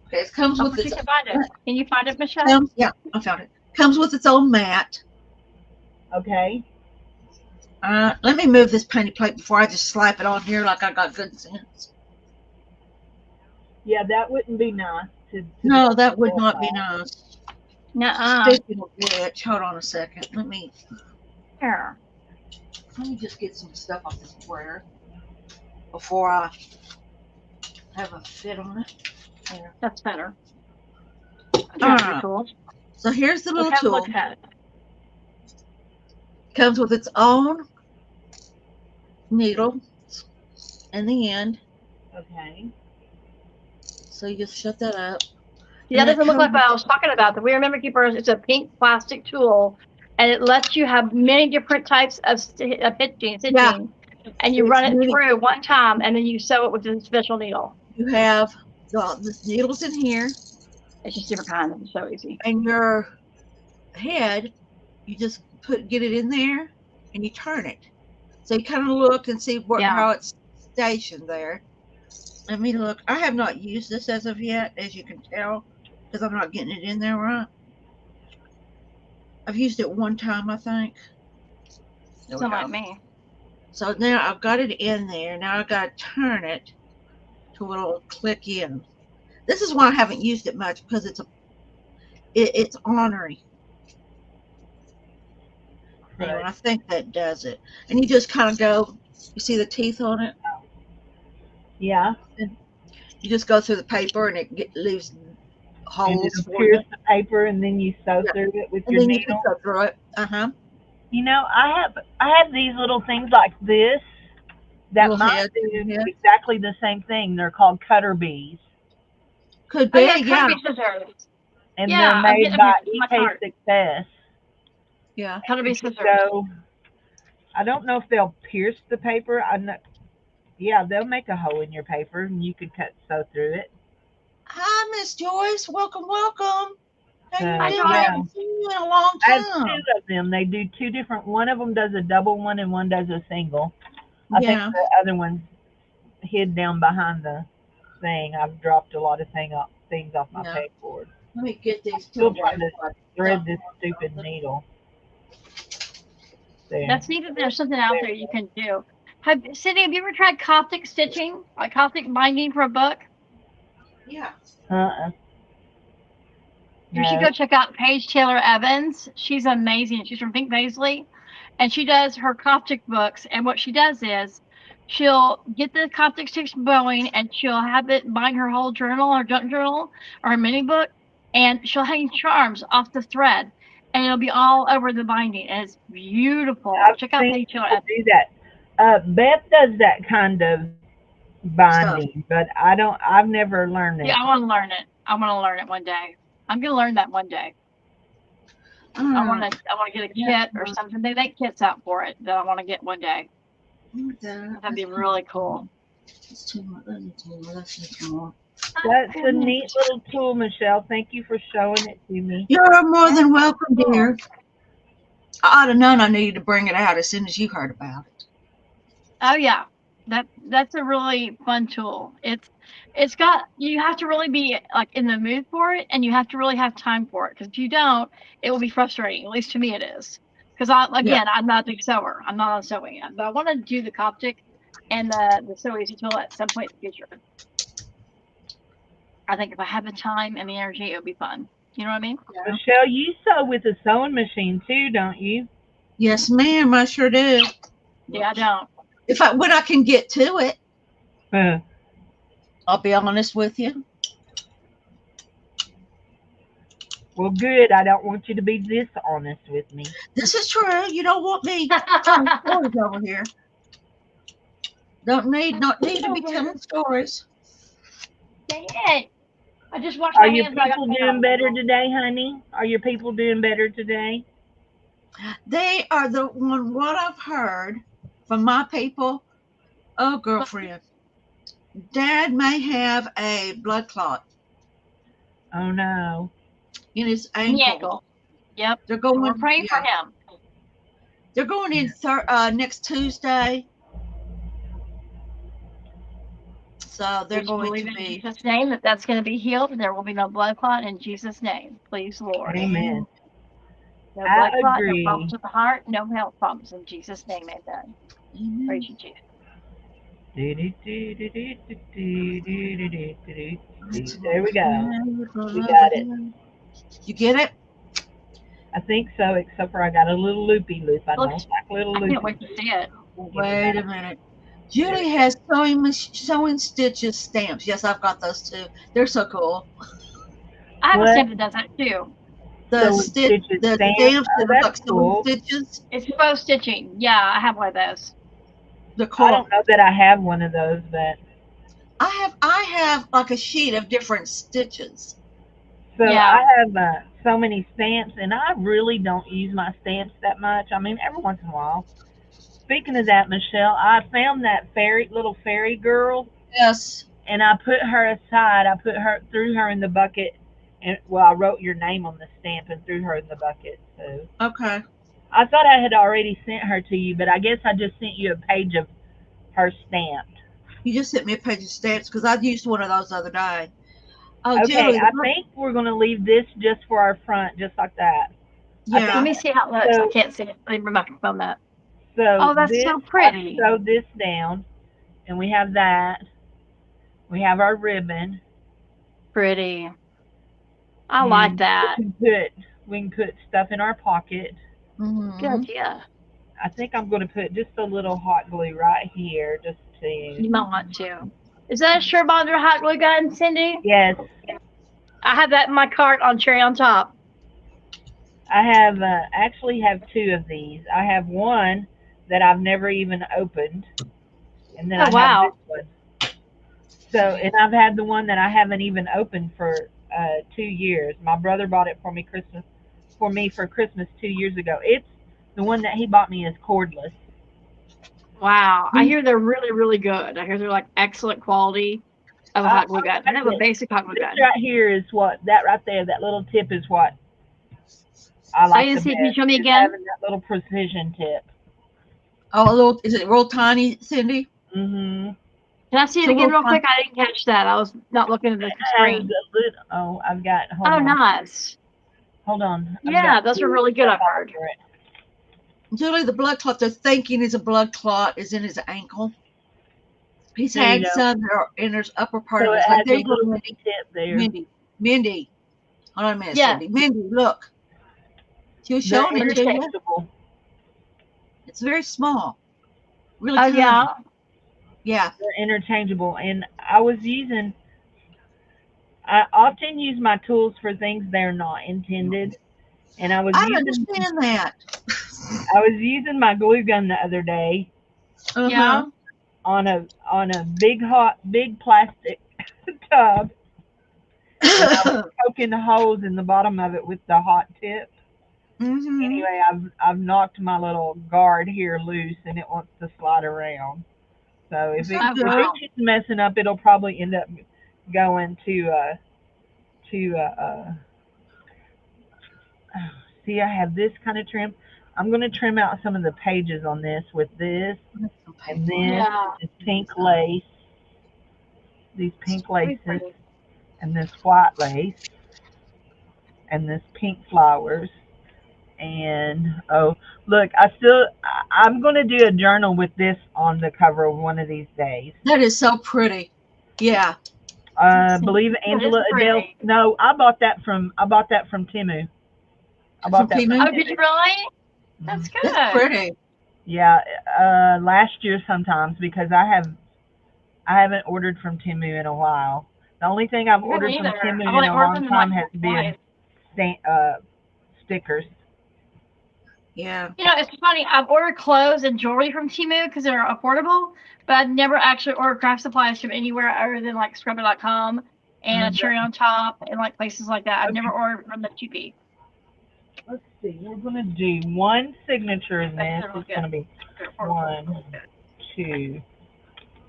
Okay, it comes Oh, with but you its can find it. Can you find it, Michelle? yeah, I found it. Comes with its own mat. Okay. Let me move this penny plate before I just slap it on here like I got good sense. Yeah, that wouldn't be nice. No, that would not be nice. Nuh-uh. Speaking of which, hold on a second. Let me Here. just get some stuff off this square before I have a fit on it. There. That's better. Cool. So here's the little tool. Look at it. Comes with its own needle in the end. Okay. So you just shut that up. Yeah, that doesn't look like what I was talking about. The We Remember Keeper is a pink plastic tool, and it lets you have many different types of stitching, and you run it through one time, and then you sew it with a special needle. You have the needle's in here, It's just different kinds. It's so easy. and your head, you just get it in there, and you turn it. So you kind of look and see Yeah. how it's stationed there. Let me look. I have not used this as of yet, as you can tell, because I'm not getting it in there right. I've used it one time, I think. There we Something go. like me. So now I've got it in there. Now I've got to turn it to where it'll click in. This is why I haven't used it much, because it's ornery. Anyway, Right. I think that does it. And you just kind of go, you see the teeth on it? Yeah. You just go through the paper and it leaves And holes it'll for you. pierce the paper, and then you sew Yeah. through it with And your then you can needle. go through it. Uh-huh. You know, I have these little things like this that Little might head. do Yeah. exactly the same thing. They're called cutter bees, Could Oh be, yeah, yeah. Kirby scissors. and Yeah, they're I'm made getting by my EK cart. Success. Yeah. Kirby You could scissors. go. I don't know if they'll pierce the paper. I'm not. Yeah, they'll make a hole in your paper, and you could sew through it. Hi, Miss Joyce. Welcome, welcome. How you So Hi, doing? Joyce. yeah, Haven't seen you in a long I have time. two of them. They do two different. One of them does a double one, and one does a single. I think Yeah. the other one's hid down behind the thing. I've dropped a lot of things off my Yeah. pegboard. Let me get these Still put trying away to before I thread dump this them. stupid needle. There. That's neat that there's something out there you can do. Cindy, have you ever tried Coptic stitching? Like Coptic binding for a book? Yeah. Uh-uh. You should No. go check out Paige Taylor Evans. She's amazing. She's from Pink Paisley, and she does her Coptic books. And what she does is she'll get the Coptic stitch going, and she'll have it bind her whole journal or junk journal or her mini book, and she'll hang charms off the thread, and it'll be all over the binding. And it's beautiful. I've Check out seen Paige Taylor people Evans. do that. Beth does that kind of binding, but I don't. I've never learned it. Yeah, I want to learn it. I want to learn it one day. I'm gonna learn that one day. I want to get a kit or something. They make kits out for it that I want to get one day. That'd be really cool. It's too much. That's too more. That's a neat little tool, Michelle. Thank you for showing it to me. You're more than welcome, dear. I ought to known I needed to bring it out as soon as you heard about it. Oh yeah, that's a really fun tool. It's got, you have to really be like in the mood for it, and you have to really have time for it. Because if you don't, it will be frustrating. At least to me, it is. Because I'm not a big sewer. I'm not on sewing yet, but I want to do the Coptic and the Sew Easy tool at some point in the future. I think if I have the time and the energy, it would be fun. You know what I mean? Yeah. Michelle, you sew with a sewing machine too, don't you? Yes, ma'am. I sure do. Yeah, I don't. When I can get to it, Uh, I'll be honest with you. well, good. I don't want you to be dishonest with me. This is true. You don't want me telling stories over here. Don't need to be telling stories. Dang it! I just washed Are my your hands. I got people paint doing on better them. today, honey? Are your people doing better today? They are the one. What I've heard from my people. Oh, girlfriend, Dad may have a blood clot Oh no. in his In the ankle. ankle. Yep. They're going. We're praying for him. They're going in next Tuesday. So they're Please going believe to in be. Jesus' name that's going to be healed, and there will be no blood clot in Jesus' name. Please, Lord. Amen. No I blood clot, agree. no problems with the heart, no health problems in Jesus' name. Amen. Praise you, Jesus. There we go. We got it. You get it? I think so, except for I got a little loopy loop. I don't Looks- like little I loopy. can't wait to see it. Wait a minute. Julie has sewing stitches stamps. Yes, I've got those too. They're so cool. I have What? a stamp that does that too. The Sewing stitches the stamps? stamps Oh, that are like that's sewing cool. stitches. It's faux stitching. Yeah, I have one of those. They're I cool. don't know that I have one of those, but I have like a sheet of different stitches. so Yeah. I have so many stamps, and I really don't use my stamps that much. I mean, every once in a while. Speaking of that, Michelle, I found that little fairy girl, Yes. and I put her aside. Threw her in the bucket, and well, I wrote your name on the stamp and threw her in the bucket. So Okay. I thought I had already sent her to you, but I guess I just sent you a page of her stamped. You just sent me a page of stamps because I used one of those the other day. Oh, Okay, Julie. I think we're gonna leave this just for our front, just like that. Yeah. Let me see how it looks. So- I can't see it. Let me remove my phone up. So Oh, that's this, so pretty. I sewed this down, and we have that. We have our ribbon. Pretty. I and like that. We can put stuff in our pocket. Mhm. Good idea. I think I'm going to put just a little hot glue right here, just to. You might want to. Is that a Sure-Bonder hot glue gun, Cindy? Yes, I have that in my cart on Cherry on Top. I have actually have two of these. I have one that I've never even opened, and then Oh, I wow. have this one. So, and I've had the one that I haven't even opened for 2 years. My brother bought it for me for Christmas 2 years ago. It's the one that he bought me is cordless. Wow. I hear they're really, really good. I hear they're like excellent quality of a hot glue gun. I have a basic hot glue This gun. right here is that right there, that little tip is what I like didn't the see. Can you best, show me is again? having that little precision tip. Oh, is it real tiny, Cindy? Mm-hmm. Can I see it So again we'll real quick? I didn't catch that. I was not looking at the screen. I've got, hold Oh, on. nice. Hold on. I've Yeah, got those are two really good, I've heard. for it. Julie, the blood clot they're thinking is a blood clot is in his ankle. He's There you had go. some that are in his upper part So of it his leg. has There a you go, little Mindy. tip there. Mindy. Hold on a minute, Yeah. Cindy. Mindy, look. She was They're showing it to you. interchangeable. It's very small. Really Oh, tiny. yeah. Yeah. They're interchangeable. And I often use my tools for things they're not intended. And I I understand that. using my glue gun the other day Uh-huh. Yeah. on a big plastic tub. And I was poking the holes in the bottom of it with the hot tip. Mhm. Anyway, I've knocked my little guard here loose, and it wants to slide around. So if Oh, it wow. keeps messing up, it'll probably end up going to see, I have this kind of trim. I'm going to trim out some of the pages on this with this, and then Yeah. this pink lace, these pink Very laces, pretty. and this white lace, and this pink flowers. And oh, look, I'm going to do a journal with this on the cover of one of these days. That is so pretty. Yeah. Believe That Angela is Adele. pretty. No, I bought that from Temu. I bought that From from Temu? Oh, did you really? That's good. That's pretty. Yeah, last year sometimes, because I haven't ordered from Temu in a while. The only thing I've Me ordered from neither. Temu I've in only a ordered long them time like has been twice. stickers. Yeah. You know, it's funny. I've ordered clothes and jewelry from Temu because they're affordable, but I've never actually ordered craft supplies from anywhere other than like Scrubber.com and Mhm. Cherry on Top and like places like that. I've Okay. never ordered from the cheapie. Let's see. We're gonna do one signature in this. That's real It's gonna be They're affordable. 1, 2,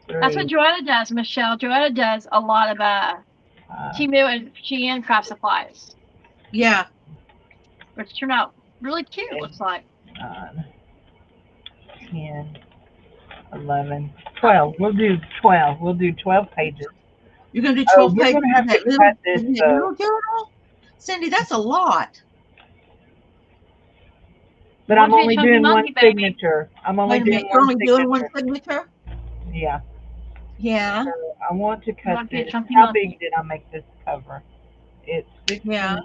3. That's what Joanna does, Michelle. Joanna does a lot of Temu and Shein craft supplies, Yeah. which turn out really cute. Looks like. 9, 10, 11, 12. We'll do 12. We'll do 12 pages. You're gonna do Oh, 12 we're pages gonna have in that to little, cut this, in that though. little journal? Cindy, that's a lot. But Why I'm don't you only chunky doing one monkey, baby? signature. I'm only Wait a doing minute. You're one only doing one signature. signature? Yeah. Yeah. So I want to cut Might be a this. chunky How monkey. big did I make this cover? It's 16 Yeah.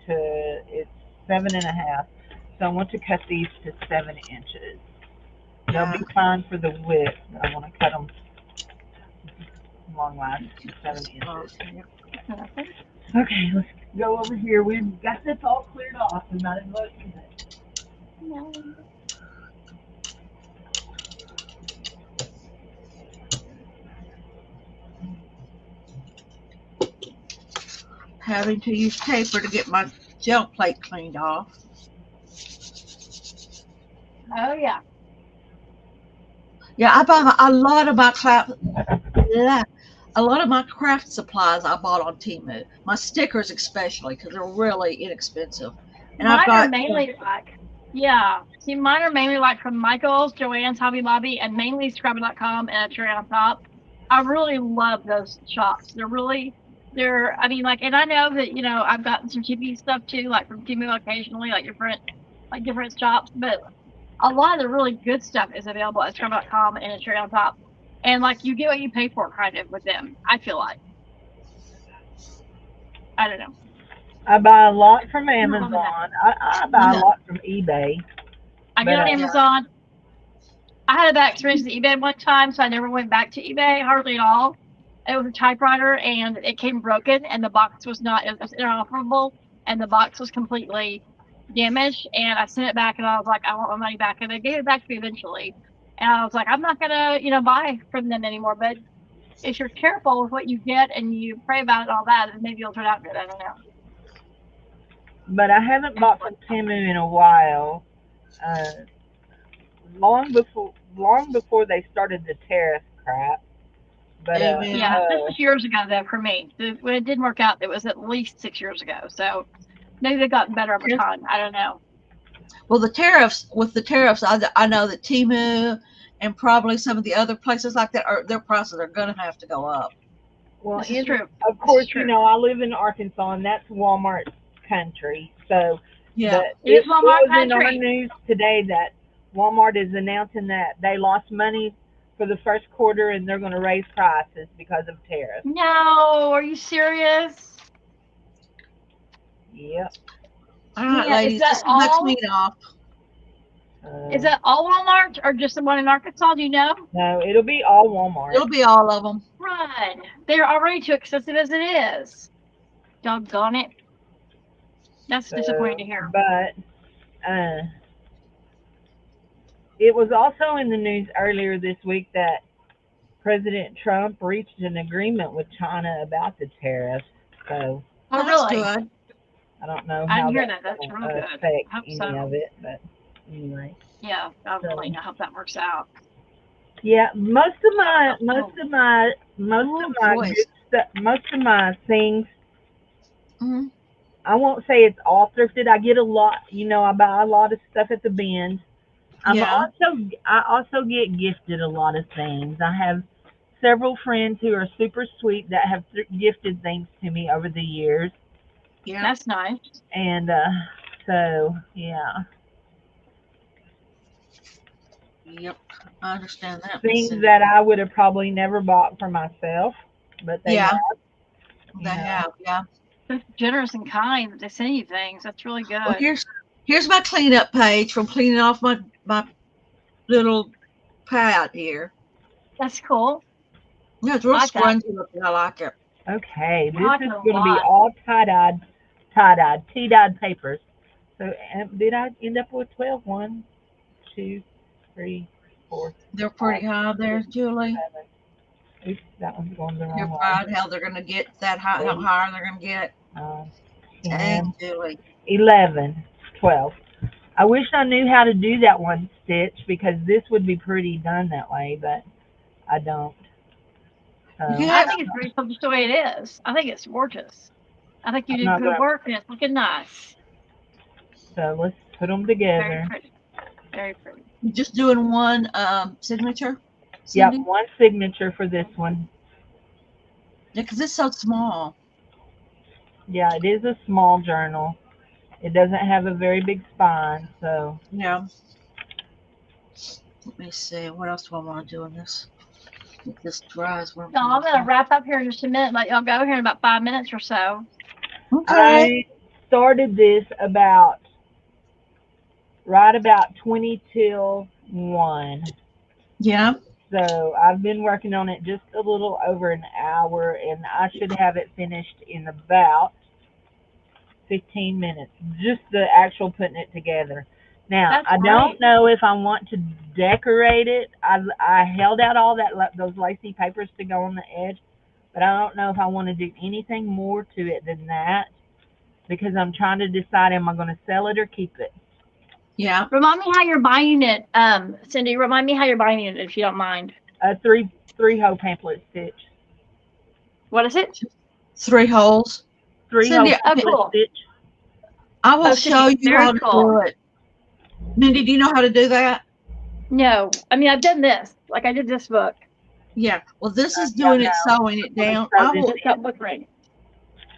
to it's 7.5. So I want to cut these to 7 inches. They'll Yeah. be fine for the width, but I want to cut them long last to 7 inches. Okay, let's go over here. We've got this all cleared off. We might as well use it. Having to use paper to get my gel plate cleaned off. Oh yeah. Yeah, I buy a lot of my A lot of my craft supplies I bought on Temu. My stickers especially because they're really inexpensive. And I've Mine are got mainly like, yeah. See, mine are mainly like from Michael's, Joann's, Hobby Lobby, and mainly Scrabble.com and Cherry on Top. I really love those shops. I mean, like, and I know that, I've gotten some cheapy stuff too, like from Temu occasionally, like different shops, but a lot of the really good stuff is available at Scrabble.com and at Cherry on Top. And like, you get what you pay for kind of with them, I feel like. I don't know. I buy a lot from I'm not loving that. Amazon. I buy a yeah, lot from eBay, I get but on yeah, Amazon. I had a bad experience with eBay one time, so I never went back to eBay hardly at all. It was a typewriter and it came broken, and the box was not, it was inoperable, and the box was completely damaged. And I sent it back, and I was like, I want my money back. And they gave it back to me eventually. And I was like, I'm not going to, buy from them anymore. But if you're careful with what you get and you pray about it and all that, then maybe it'll turn out good. I don't know. I haven't bought from Temu in a while. Uh, long before they started the tariff crap. But amen. Yeah, this was years ago, though, for me. When it didn't work out, it was at least 6 years ago. So maybe they've gotten better over Yes. time. I don't know. Well, with the tariffs, I know that Temu and probably some of the other places like that their prices are going to have to go up. well, This is true. of This is course, true. I live in Arkansas, and that's Walmart's country. So, Yeah, It is it Walmart was in our country. news today that Walmart is announcing that they lost money for the first quarter, and they're going to raise prices because of tariffs. No, are you serious? Yep. all right, Man, is ladies, that this is next all? meet off. Is Uh, that all Walmart or just the one in Arkansas? Do you know? no, it'll be all Walmart. It'll be all of them. Run. They're already too expensive as it is. Doggone it. That's disappointing to So, hear. but uh, it was also in the news earlier this week that President Trump reached an agreement with China about the tariffs. So Oh, That's really? good. I don't know I how didn't hear that's that. That's going real to good. affect I hope any so. of it, but anyway. Yeah, I So really hope that works out. yeah, Oh, voice. most of my things. Hmm. I won't say it's all thrifted. I get a lot. I buy a lot of stuff at the bin. Yeah, I also get gifted a lot of things. I have several friends who are super sweet that have gifted things to me over the years, yeah, That's nice. and so yeah, yep. I understand that, Miss things Cindy. that I would have probably never bought for myself, but they Yeah, have, they you know. have. Yeah. That's generous and kind that they send you things. That's really Well, good. here's my cleanup page from cleaning off my little pad here. That's cool. Yeah, it's I real like that. scrunchy looking. I like it. Okay, I this like it is a going to be lot. all tea-dyed papers. So did I end up with 12? 1, 2, 3, 4, They're 5, pretty high there, 6, Julie. 7. Oops, that one's going the You're wrong way. proud how they're gonna get that high, how 8, higher they're gonna get. 10, Dang, Julie. 11, 12. I wish I knew how to do that one stitch because this would be pretty done that way, but I don't. You So I have think it's beautiful just the way it is. I think it's gorgeous. I think you I'm did not good gonna. work and it's looking nice. So let's put them Very together. pretty. Very pretty. just doing one signature, Yep, Cindy. one signature for this one. Yeah, because it's so small. Yeah, it is a small journal. It doesn't have a very big spine, so Yeah. Let me see. What else do I want to do in this? If this dries, what I'm So gonna I'm gonna do. wrap up here in just a minute. Let y'all go here in about 5 minutes or so. Okay. I started this right about 20 till 1. Yeah. So I've been working on it just a little over an hour, and I should have it finished in about 15 minutes. Just the actual putting it together. Now That's I don't great. know if I want to decorate it. I held out all those lacy papers to go on the edge, but I don't know if I want to do anything more to it than that because I'm trying to decide am I going to sell it or keep it. Yeah. Remind me how you're buying it, Cindy. Remind me how you're buying it if you don't mind. A three hole pamphlet stitch. What is it? 3 holes. 3 Cindy, holes Oh, split cool. stitch. I will Oh, show Cindy, you very how to cool. do it. Mindy, do you know how to do that? No, I mean I've done this. Like I did this book. Yeah. Well, this is Yeah, doing no. it, sewing it I'm gonna down. sew I this will. It's got book ring.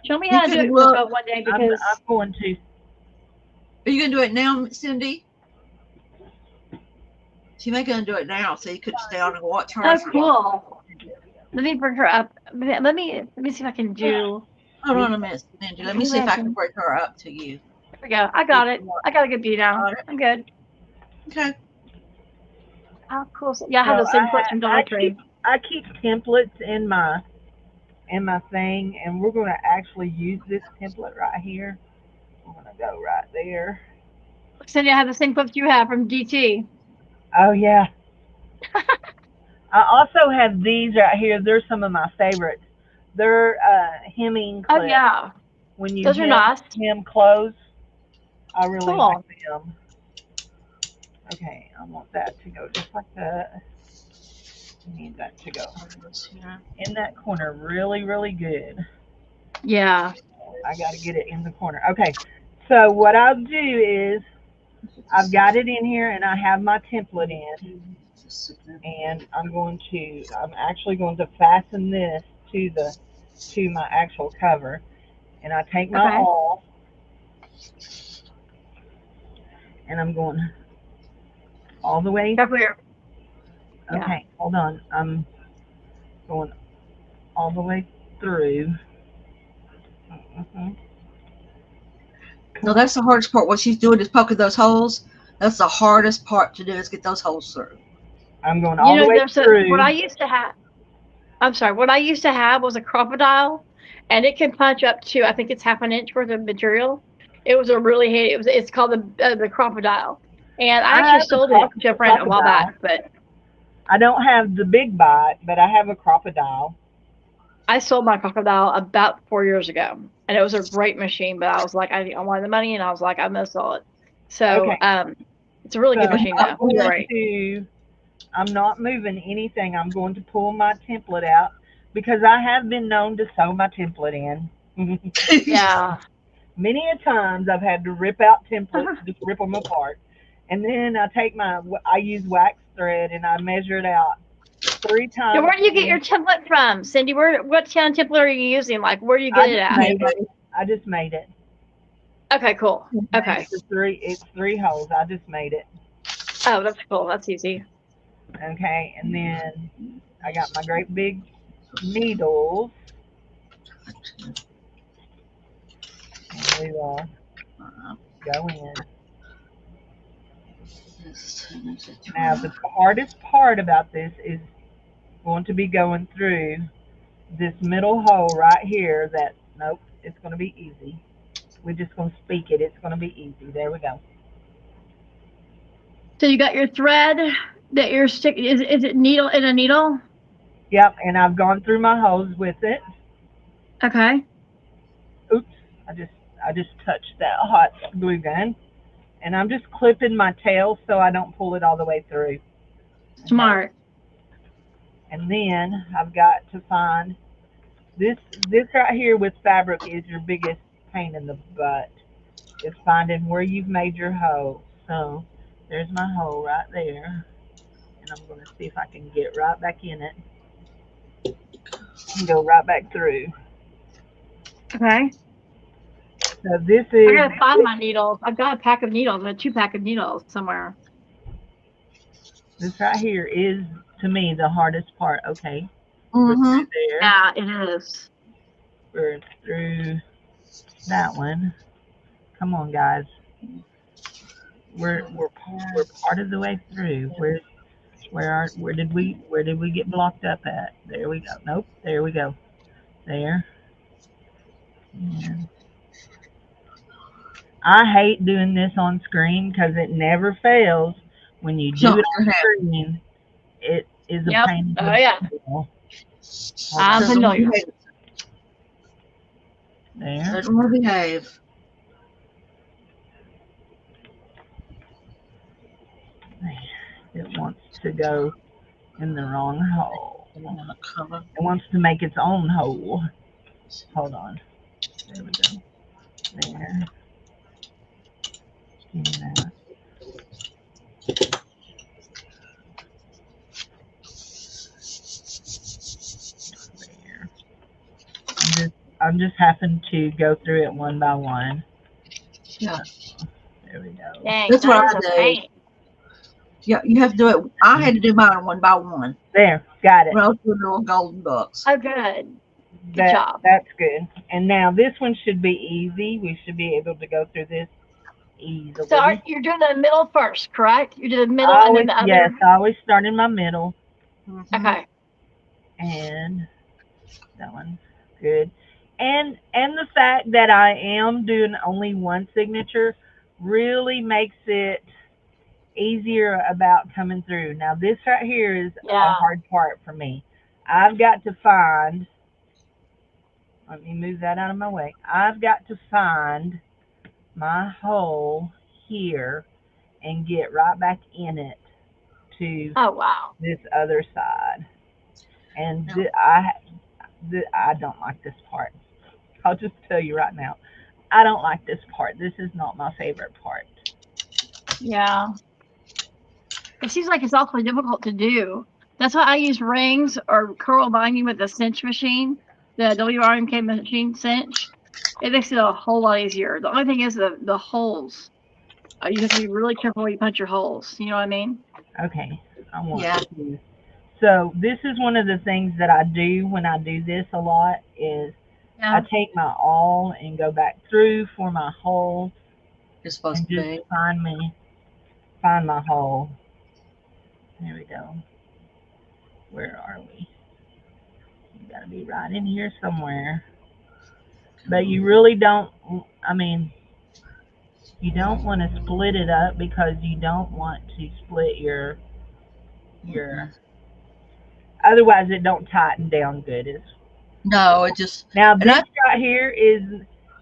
Show me You how to do can it, look. Michelle, one day I'm because going to. Are you gonna do it now, Cindy? She may gonna do it now, so you could stay on and watch her. oh cool. Let me bring her up. Let me see if I can do. Hold on a minute, Cindy. Let me see if I can bring her up to you. There we go. I got it. I got a good view now. Got it. I'm good. Okay. Oh, cool. So, yeah, I have So the same quotes from Dollar Tree. I keep templates in my thing, and we're going to actually use this template right here. I'm going to go right there. Cindy, I have the same quotes you have from DT. Oh yeah. I also have these right here. They're some of my favorites. They're hemming clips. Oh yeah, When you those are nice. hem clothes, I really Cool. like them. Okay, I want that to go just like that. I need that to go in that corner really, really good. Yeah. I got to get it in the corner. Okay, so what I'll do is I've got it in here and I have my template in, and I'm actually going to fasten this to my actual cover, and I take my Okay. awl and I'm going all the way. Careful here. Yeah. Okay, hold on. I'm going all the way through. No, that's the hardest part. What she's doing is poking those holes. That's the hardest part to do is get those holes through. I'm going all the way There's through. what I used to have. I'm sorry. What I used to have was a crocodile, and it can punch up to I think it's half an inch worth of material. It was a really it's called the crocodile, and I I actually have sold it to a friend a while crocodile. back, but I don't have the big bite, but I have a crocodile. I sold my crocodile about 4 years ago, and it was a great machine. But I was like, I wanted the money, and I was like, I'm gonna sell it. So, Okay. it's a really good So machine though. Great. I'm not moving anything. I'm going to pull my template out because I have been known to sew my template in. Yeah. Many a times I've had to rip out templates, just rip them apart. And then I use wax thread and I measure it out 3 times. So where do you get your template from, Cindy? What kind of template are you using? Like, where do you get it at? I just made it. Okay, cool. Okay. It's 3 holes. I just made it. Oh, that's cool. That's easy. Okay, and then I got my great big needles. And we will go in. Now, the hardest part about this is going to be going through this middle hole right here. Nope, it's going to be easy. We're just going to speak it. It's going to be easy. There we go. So you got your thread that you're sticking. Is it needle in a needle? Yep, and I've gone through my holes with it. Okay. Oops, I just touched that hot glue gun. And I'm just clipping my tail so I don't pull it all the way through. Smart. And then I've got to find this right here with fabric is your biggest pain in the butt. Is finding where you've made your hole. So there's my hole right there. And I'm going to see if I can get right back in it and go right back through. Okay. So this is. I gotta find my needles. I've got a pack of needles, a 2-pack of needles somewhere. This right here is, to me, the hardest part. Okay. Mm-hmm. There. Yeah, it is. We're through that one. Come on, guys. We're part of the way through. Where did we get blocked up at? There we go. Nope. There we go. There. And I hate doing this on screen because it never fails. When you do it on screen, it is a pain. Oh yeah. I'm familiar. There. Doesn't want to behave. It wants to go in the wrong hole. Cover. It wants to make its own hole. Hold on. There we go. There. Give me that. There. I'm just having to go through it one by one. Yeah. There we go. Dang, That's what that is I a do. pain. Yeah, you have to do it. I had to do mine one by one There, got it. when I was doing the little golden books. Oh, good. Good That job. that's good. And now this one should be easy. We should be able to go through this easily. So you're doing the middle first, correct? You did the middle I and then always the other. yes, I always start in my middle, Mhm. Okay. and that one's good. And the fact that I am doing only one signature really makes it easier about coming through. Now this right here is a Yeah. hard part for me. I've got to find, let me move that out of my way. I've got to find my hole here and get right back in it to Oh, wow. this other side. And No. I don't like this part. I'll just tell you right now. I don't like this part. This is not my favorite part. Yeah. It seems like it's awfully difficult to do. That's why I use rings or curl binding with the cinch machine, the WRMK machine cinch. It makes it a whole lot easier. The only thing is the holes. You have to be really careful where you punch your holes. You know what I mean? Okay, I want Yeah. to. So this is one of the things that I do when I do this a lot is I Yeah. take my awl and go back through for my hole It's supposed and to just be. find my hole. There we go. Where are we? You gotta be right in here somewhere. But you really don't. I mean, you don't want to split it up because you don't want to split your. Mhm. Otherwise, it don't tighten down good. No, it just Now and this I right here is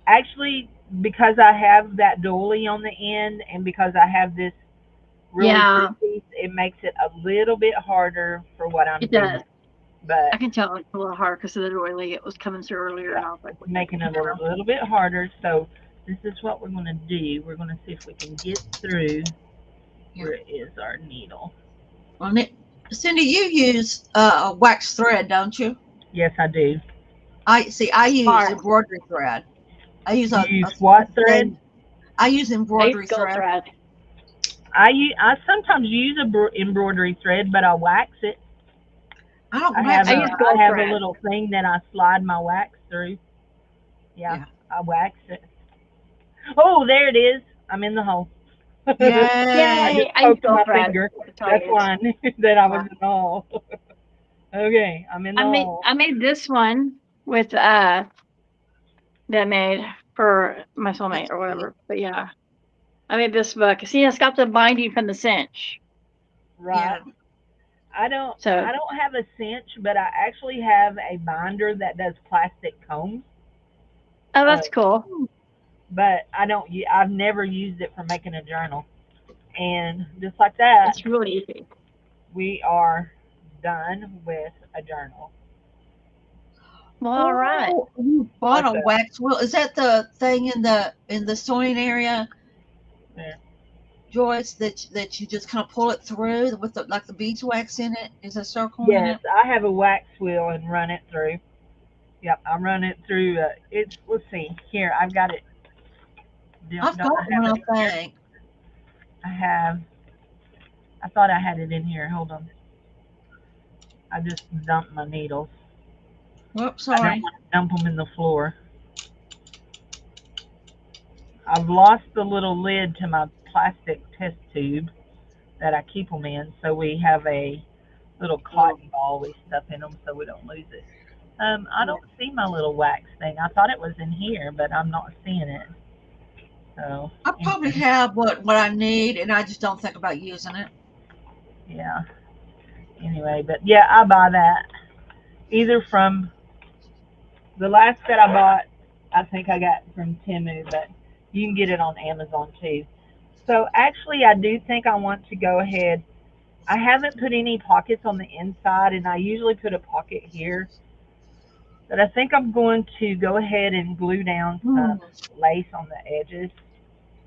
actually because I have that doily on the end and because I have this really Yeah, pretty piece, it makes it a little bit harder for what I'm it doing. does. But I can tell it's a little hard because of the doily. It was coming through earlier, and yeah, I was like, it's making it a little bit harder. So this is what we're going to do. We're going to see if we can get through. Yeah. Where is our needle? well, Cindy, you use wax thread, don't you? Yes, I do. I see. I use smart. embroidery thread. I use You a use what thread? I use I use embroidery gold thread. thread. I sometimes use a embroidery thread, but I wax it. I don't I wax have I a use mine. gold I have a thread. little thing that I slide my wax through. Yeah, Yeah. I wax it. Oh, there it is. I'm in the hole. I Yay. just Yay! I use poked gold my thread. finger. That's what I That's use. why I knew that I was in the hole. Okay, I'm in the hole. I made this one with that I made for my soulmate or whatever. But yeah, I made this book. See, it's got the binding from the cinch. Right. Yeah. I So don't have a cinch, but I actually have a binder that does plastic combs. oh, Uh, that's cool. but I don't. I've never used it for making a journal. And just like that, It's really easy. we are done with a journal. Well, all right. Oh, you bought What's a that? wax wheel. Is that the thing in the sewing area, There. Joyce? That you just kind of pull it through with the like the beeswax in it. Is a circle in Yes, it? I have a wax wheel and run it through. Yep, I run it through. It's let's see here. I've got it. I've Don't got I one. have I it in here? think. I have. I thought I had it in here. Hold on. I just dumped my needles. Whoops, I don't sorry. want to dump them in the floor. I've lost the little lid to my plastic test tube that I keep them in, so we have a little cotton ball we stuff in them so we don't lose it. I don't see my little wax thing. I thought it was in here, but I'm not seeing it. So I probably anyway, have what I need, and I just don't think about using it. yeah. Anyway, but yeah, I buy that either from the last that I bought. I think I got from Temu, but you can get it on Amazon too. So actually, I do think I want to go ahead I haven't put any pockets on the inside, and I usually put a pocket here. But I think I'm going to go ahead and glue down some Hmm. lace on the edges,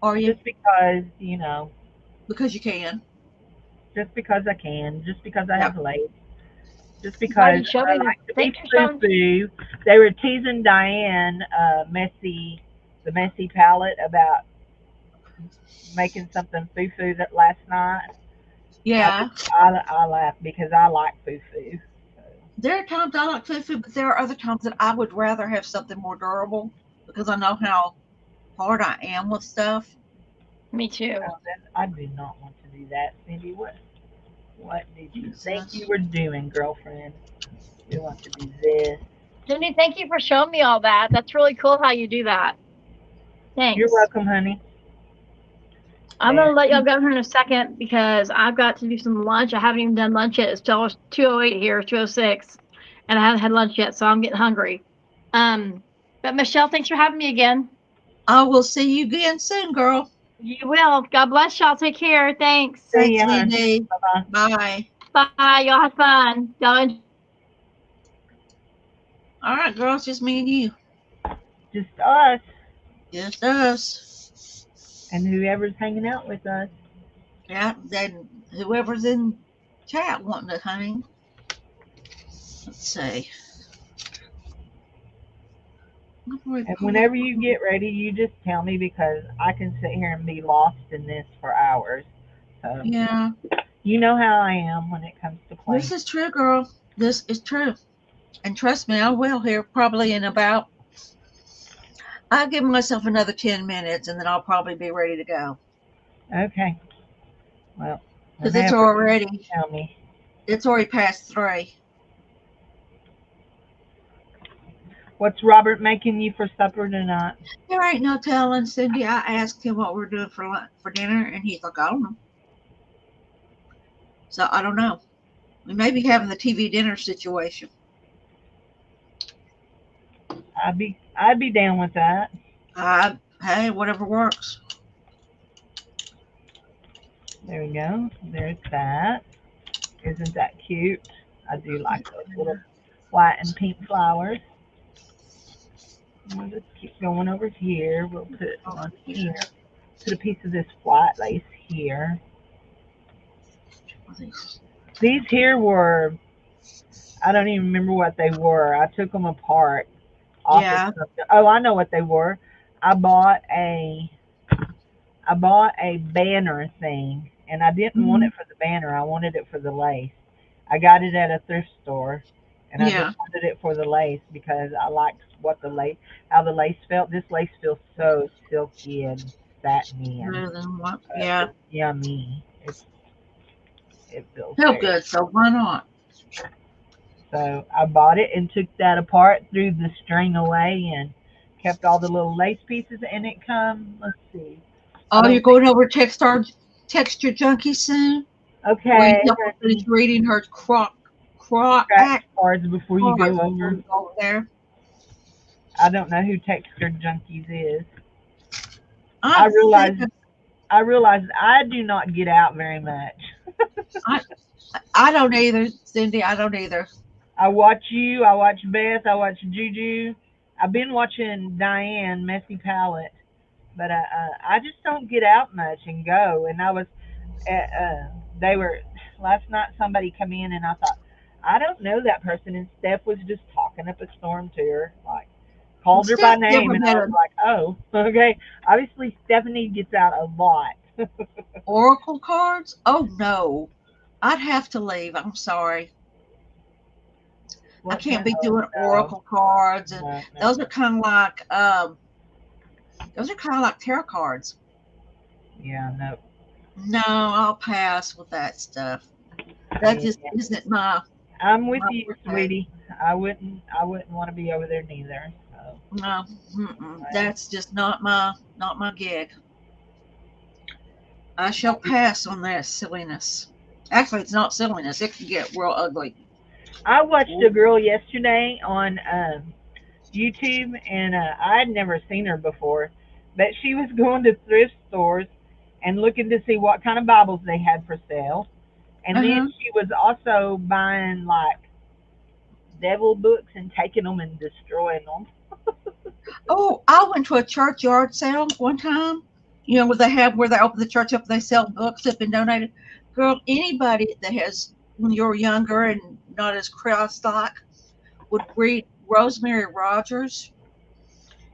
Are you? just because, you know, Because you can. just because I can, just because I Yep. have lace, just Glad because you showed I me the. like to be Thanks for showing. foo-foo. They were teasing Diane, the messy palette, about making something foo-foo that last night. I Yeah. just, I laughed because I like foo-foo. So, There are times I like food, but there are other times that I would rather have something more durable because I know how hard I am with stuff. Me too. I do not want to do that, Cindy. What did you think you Jesus. were doing, girlfriend? You want to do this? Cindy, thank you for showing me all that. That's really cool how you do that. You're Thanks. welcome, honey. I'm And gonna let y'all go here in a second because I've got to do some lunch. I haven't even done lunch yet. It's still 2:08 here, 2:06, and I haven't had lunch yet, so I'm getting hungry. But Michelle, thanks for having me again. I will see you again soon, girl. You will. God bless y'all. Take care. Thanks. see Thanks, ya, hon. Mindy. Bye-bye. Bye. Bye. Y'all have fun. Y'all enjoy. All right, girls, just me and you. Just us Just us. and whoever's hanging out with us. Yeah, then whoever's in chat wanting to hang. Let's see. And whenever you get ready, you just tell me because I can sit here and be lost in this for hours. So Yeah, you know how I am when it comes to this playing. is true, girl. This is true. And trust me, I will here probably in about, I'll give myself another 10 minutes and then I'll probably be ready to go. Okay. Well, Because it's whenever you already, tell me. it's already past 3. What's Robert making you for supper tonight? There ain't no telling, Cindy. I asked him what we're doing for lunch, for dinner, and he's like, I don't know. So I don't know. We may be having the TV dinner situation. I'd be down with that. Hey, whatever works. There we go. There's that. Isn't that cute? I do like those little white and pink flowers. We'll just keep going over here. We'll put Over one here. here. Put a piece of this white lace here. These here were, I don't even remember what they were. I took them apart off of Yeah. something. Oh, I know what they were. I bought a I bought a banner thing, and I didn't want Mhm. it for the banner. I wanted it for the lace. I got it at a thrift store, and I Yeah. just wanted it for the lace because I liked what the lace, how the lace felt. This lace feels so silky and satiny, and Better than what? Yeah. it's yummy. It feels Feel very. good. So why not? So I bought it and took that apart, threw the string away, and kept all the little lace pieces. And it come. Let's see. I Oh, you're don't think. going over texture junkie soon? Will you Okay, help her finish honey. reading her croc Scratch act cards before you cards go before over. we go over there? I don't know who Texture Junkies is. I I think realize I realize I do not get out very much. I I don't either, Cindy. I don't either. I watch you, I watch Beth, I watch Juju. I've been watching Diane Messy Palette, but I just don't get out much and go. And I was they were last night. Somebody come in and I thought I don't know that person, and Steph was just talking up a storm to her, like Well, called her by Steph name, never and had I was an like, oh, okay. Obviously, Stephanie gets out a lot. oracle cards. Oh no, I'd have to leave. I'm sorry. I What can't kind? be Oh doing no, oracle cards, and no, no, those no. are kind of like tarot cards. Yeah, no. No, I'll pass with that stuff. That Yeah, just isn't I'm with my you, forte. sweetie. I wouldn't want to be over there neither. So, No, well, that's just not my gig. I shall pass on that silliness. Actually, it's not silliness. It can get real ugly. I watched a girl yesterday on YouTube, and I had never seen her before, but she was going to thrift stores and looking to see what kind of Bibles they had for sale. And then she was also buying like devil books and taking them and destroying them. Oh, I went to a churchyard sale one time. You know, where they open the church up, they sell books that have been donated. Girl, anybody that has, when you're younger and not as Christ-like, would read Rosemary Rogers,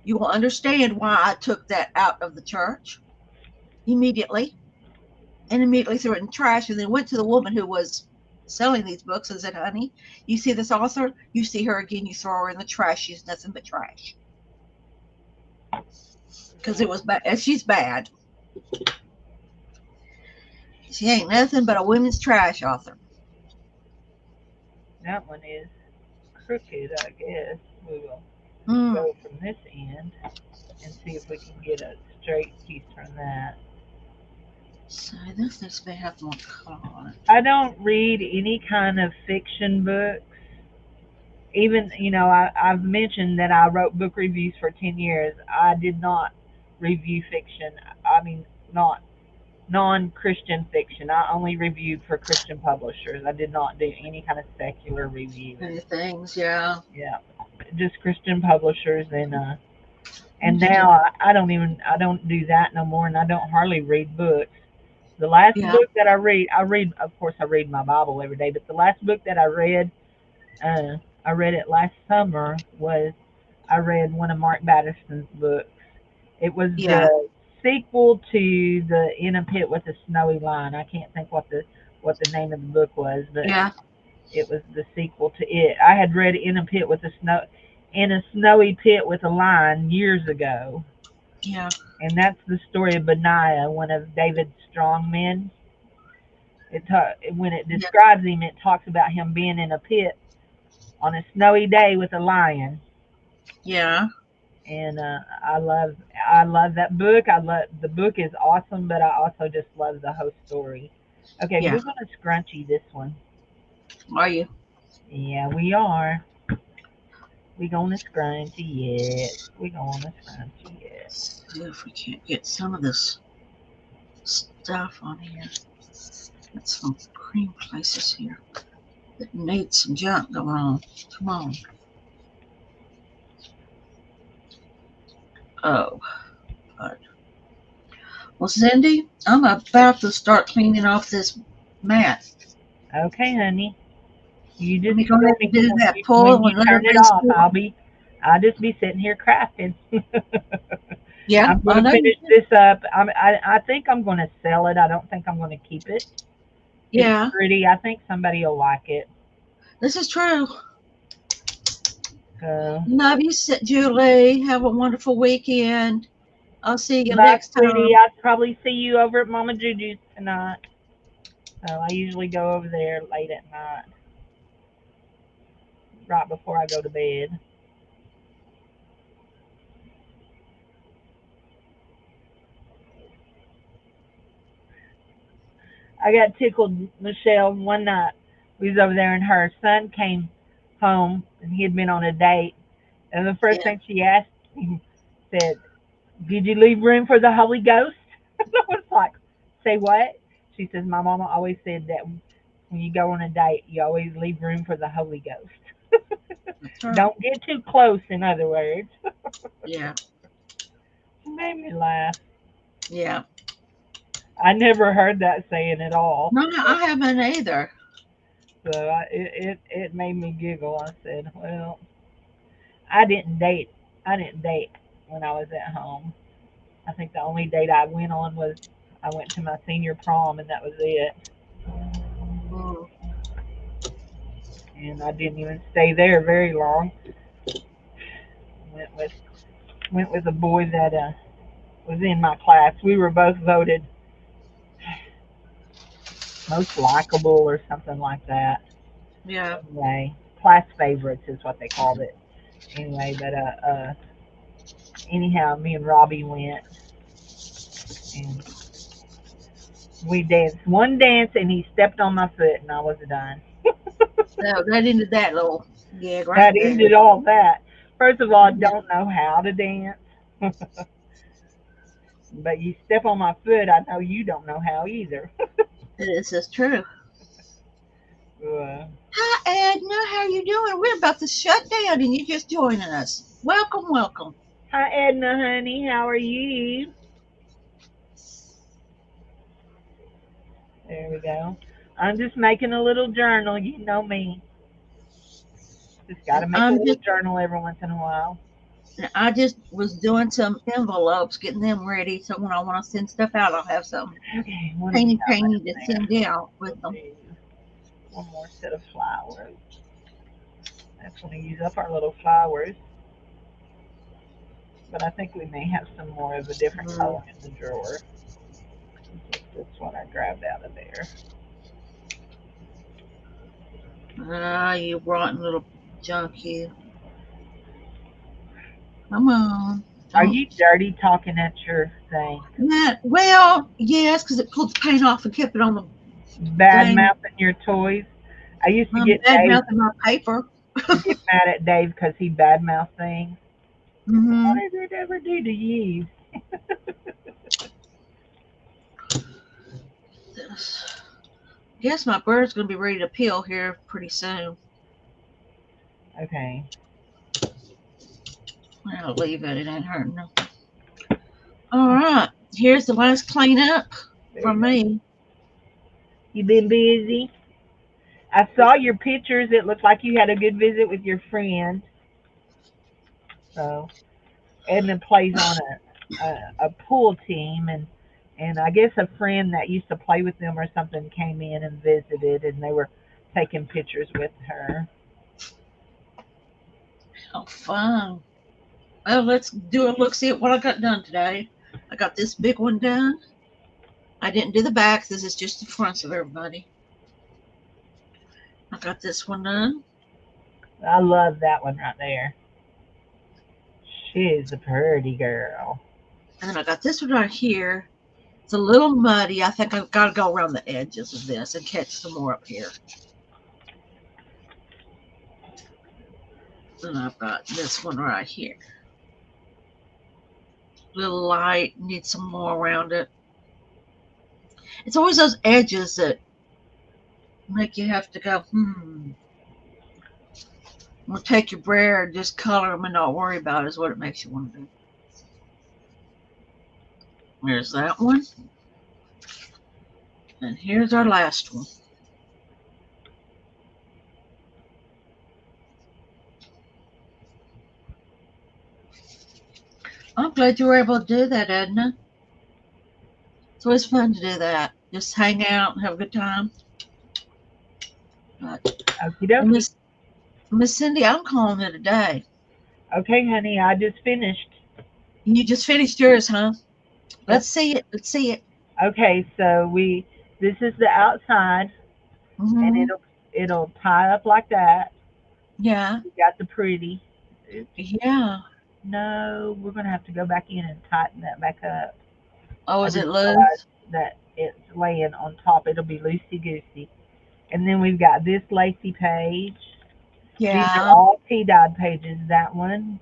you will understand why I took that out of the church immediately, and immediately threw it in the trash, and then went to the woman who was selling these books and said, honey, you see this author, you see her again, you throw her in the trash. She's nothing but trash. Because it was bad. She's bad. She ain't nothing but a women's trash author. That one is crooked, I guess. We will Mm. go from this end and see if we can get a straight piece from that. So this may have more color on it. I don't read any kind of fiction books. Even, I've mentioned that I wrote book reviews for 10 years. I did not review fiction. I mean, not non-Christian fiction. I only reviewed for Christian publishers. I did not do any kind of secular review. Many things, yeah. Yeah, just Christian publishers, and now I don't do that no more, and I don't hardly read books. The last book that I read, of course, I read my Bible every day, but the last book that I read it last summer, I read one of Mark Batterson's books. It was the sequel to the In a Pit with a Snowy Lion. I can't think what the name of the book was, but it was the sequel to it. I had read In a Snowy Pit with a Lion years ago. Yeah. And that's the story of Benaiah, one of David's strong men. When it describes him, it talks about him being in a pit on a snowy day with a lion. Yeah. And I love that book. The book is awesome, but I also just love the whole story. Okay, we're gonna scrunchie this one. Are you? Yeah, we are. We're gonna scrunchie it. We're gonna scrunchie it. Let's see if we can't get some of this stuff on here. Got some cream places here that need some junk going on. Come on. Oh, God. Well, Cindy, I'm about to start cleaning off this mat. Okay, honey. You just Let me go ahead and do that pull. When you turn it off, I'll just be sitting here crafting. Yeah, I'm going to finish this up. I think I'm going to sell it. I don't think I'm going to keep it. Yeah. It's pretty. I think somebody will like it. This is true. Love you, Julie. Have a wonderful weekend. I'll see you next time. I'll probably see you over at Mama Juju's tonight. So I usually go over there late at night, right before I go to bed. I got tickled, Michelle, one night. We was over there and her son came home and he had been on a date. And the first thing she asked him said, "Did you leave room for the Holy Ghost?" I was like, "Say what?" She says, "My mama always said that when you go on a date, you always leave room for the Holy Ghost." Right. Don't get too close, in other words. Yeah. It made me laugh. Yeah. I never heard that saying at all. No, I haven't either. So it made me giggle. I said, "Well, I didn't date when I was at home. I think the only date I went on was I went to my senior prom, and that was it. Mm. And I didn't even stay there very long. Went with a boy that was in my class. We were both voted most likable or something like that. Yeah. Anyway, class favorites is what they called it. Anyway, but anyhow, me and Robbie went, and we danced one dance, and he stepped on my foot, and I was done. So that ended that little gig right there. That ended all that. First of all, I don't know how to dance. But you step on my foot, I know you don't know how either. This is true. Hi, Edna. How are you doing? We're about to shut down and you're just joining us. Welcome, welcome. Hi, Edna, honey. How are you? There we go. I'm just making a little journal. You know me. Just got And to make a little journal every once in a while. I just was doing some envelopes, getting them ready, so when I want to send stuff out, I'll have some Okay, what do we painting got left to there? send out with them. Do one more set of flowers. That's going to use up our little flowers. But I think we may have some more of a different color in the drawer. This one I grabbed out of there. Ah, you rotten little junkie. Come on. Are you dirty talking at your thing? Well, yes, because it pulled the paint off and kept it on the Bad thing. mouthing your toys. I used to I'm get bad Dave mouthing my paper. to get mad at Dave because he bad mouthed things. Mm-hmm. What did it ever do to you? Guess my bird's gonna be ready to peel here pretty soon. Okay. I'll leave it. It ain't hurting them. All right. Here's the last cleanup from me. You been busy? I saw your pictures. It looked like you had a good visit with your friend. So Edna plays on a pool team, and I guess a friend that used to play with them or something came in and visited, and they were taking pictures with her. Oh, fun. Well, let's do a look, see at what I got done today. I got this big one done. I didn't do the backs. This is just the fronts of everybody. I got this one done. I love that one right there. She's a pretty girl. And then I got this one right here. It's a little muddy. I think I've got to go around the edges of this and catch some more up here. And I've got this one right here. Little light, need some more around it. It's always those edges that make you have to go, Or take your brayer and just color them and not worry about it is what it makes you want to do. There's that one. And here's our last one. I'm glad you were able to do that, Edna. It's always fun to do that. Just hang out and have a good time. Miss Cindy, I'm calling it a day. Okay, honey, I just finished. You just finished yours, huh? Let's see it. Let's see it. Okay, so this is the outside, and it'll tie up like that. Yeah. You got the pretty. Oops. Yeah. No, we're gonna have to go back in and tighten that back up. Oh, is it loose? That it's laying on top. It'll be loosey goosey. And then we've got this lacy page. Yeah. These are all tea-dyed pages. That one.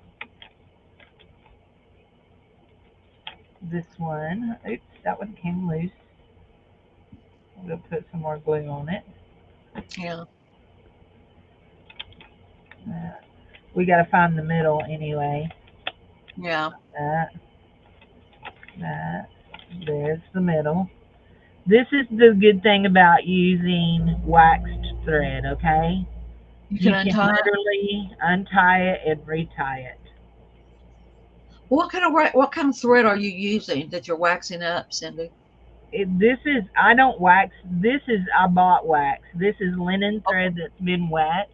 This one. Oops, that one came loose. I'm going to put some more glue on it. Yeah. We got to find the middle anyway. Yeah. That. There's the middle. This is the good thing about using waxed thread, okay? You can literally untie it and retie it. What kind of thread are you using that you're waxing up, Cindy? I don't wax. I bought wax. This is linen thread that's been waxed.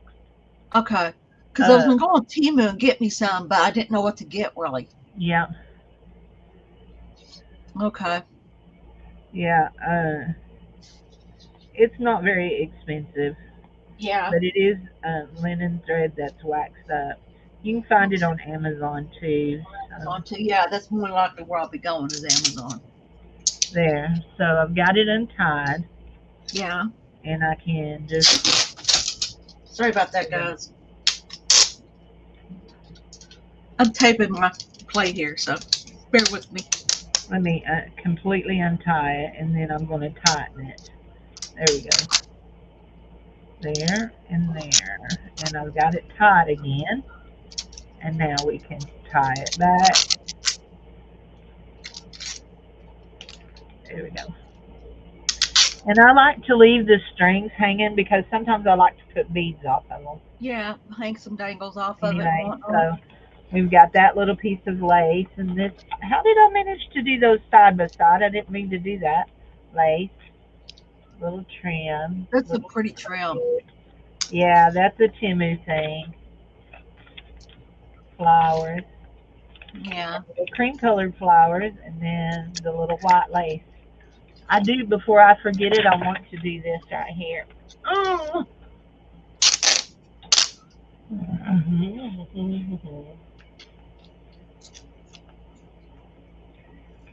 Okay. Because I was going to go on Temu and get me some, but I didn't know what to get really. Yeah. Okay. Yeah. It's not very expensive. Yeah. But it is linen thread that's waxed up. You can find it on Amazon too. Yeah, that's more likely where I'll be going is Amazon. There. So I've got it untied. Yeah. And I can just... Sorry about that, guys. I'm taping my plate here, so bear with me. Let me completely untie it, and then I'm going to tighten it. There we go. there and there. And I've got it tied again. And now we can tie it back. There we go. And I like to leave the strings hanging because sometimes I like to put beads off of them. Yeah, hang some dangles off of it and Anyway, whatnot. so we've got that little piece of lace and this. How did I manage to do those side by side? I didn't mean to do that. Lace, little trim, That's a little. pretty trim. Yeah, that's a Timu thing. Flowers, Yeah. the cream colored flowers, and then the little white lace. I do, before I forget it, I want to do this right here. Oh.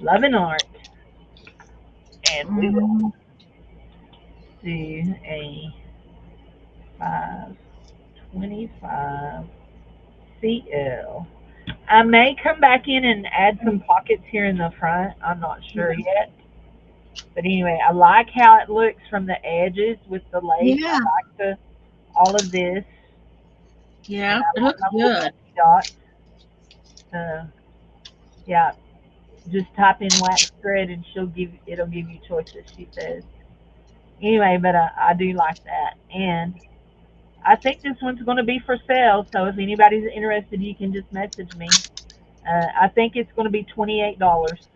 Love and art. And we will Mm, do a 525 CL. I may come back in and add some pockets here in the front. I'm not sure yet. But anyway, I like how it looks from the edges with the lace. yeah. I like all of this. And Yeah. I It like looks my little good. polka dots. Yeah, just type in wax thread and it'll give you choices, she says. Anyway, but I do like that. And I think this one's going to be for sale. So if anybody's interested, you can just message me. I think it's going to be $28.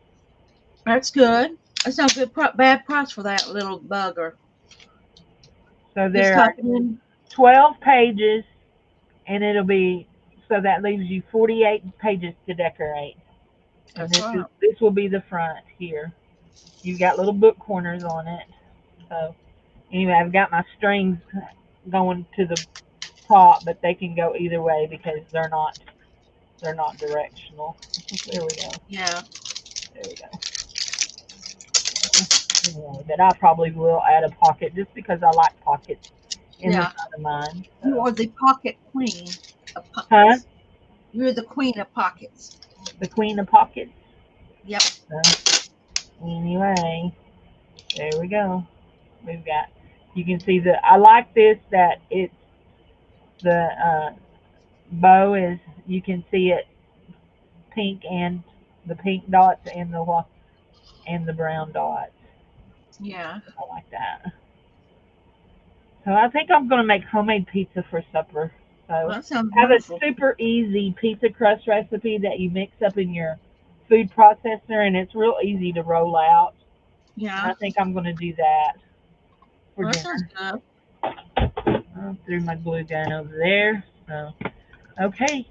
That's good. That's not a bad price for that little bugger. So Just there type are it in. 12 pages, and it'll be so that leaves you 48 pages to decorate. And That's right. this will be the front here. You've got little book corners on it. So anyway, I've got my strings going to the top, but they can go either way because they're not directional. There we go. Yeah. There we go. Anyway, but I probably will add a pocket just because I like pockets in the Yeah. front of mine. You So. are the pocket queen of Huh? pockets. You're the queen of pockets. The queen of pockets. Yep. So anyway, there we go. We've got. You can see the. I like this that it's the bow is. You can see it pink and the pink dots and the brown dots. Yeah. I like that. So I think I'm gonna make homemade pizza for supper. Well, So that sounds have a wonderful. super easy pizza crust recipe that you mix up in your food processor, and it's real easy to roll out. And Yeah. I think I'm gonna do that for Well, that sounds dinner. good. I threw my glue gun over there. So okay,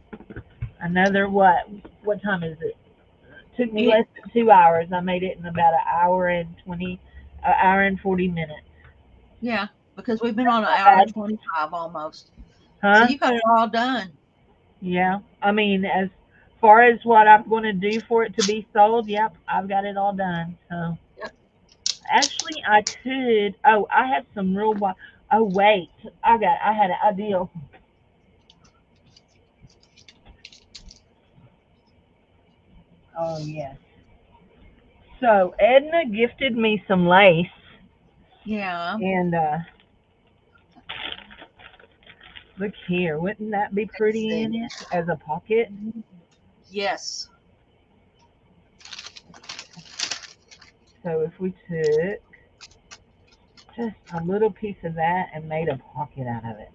another what? What time is it? Took me It, less than 2 hours. I made it in about an hour and 40 minutes. yeah, because we've been on an Not hour and bad, 25 almost. So huh? you got it all done. Yeah. I mean, as far as what I'm going to do for it to be sold, yep, I've got it all done. So Yep. actually, I could. Oh, I have some real. Oh wait, I had an idea. Oh yes. So Edna gifted me some lace, Yeah. and look here, wouldn't that be Let's pretty see. in it as a pocket? Yes. So if we took just a little piece of that and made a pocket out of it,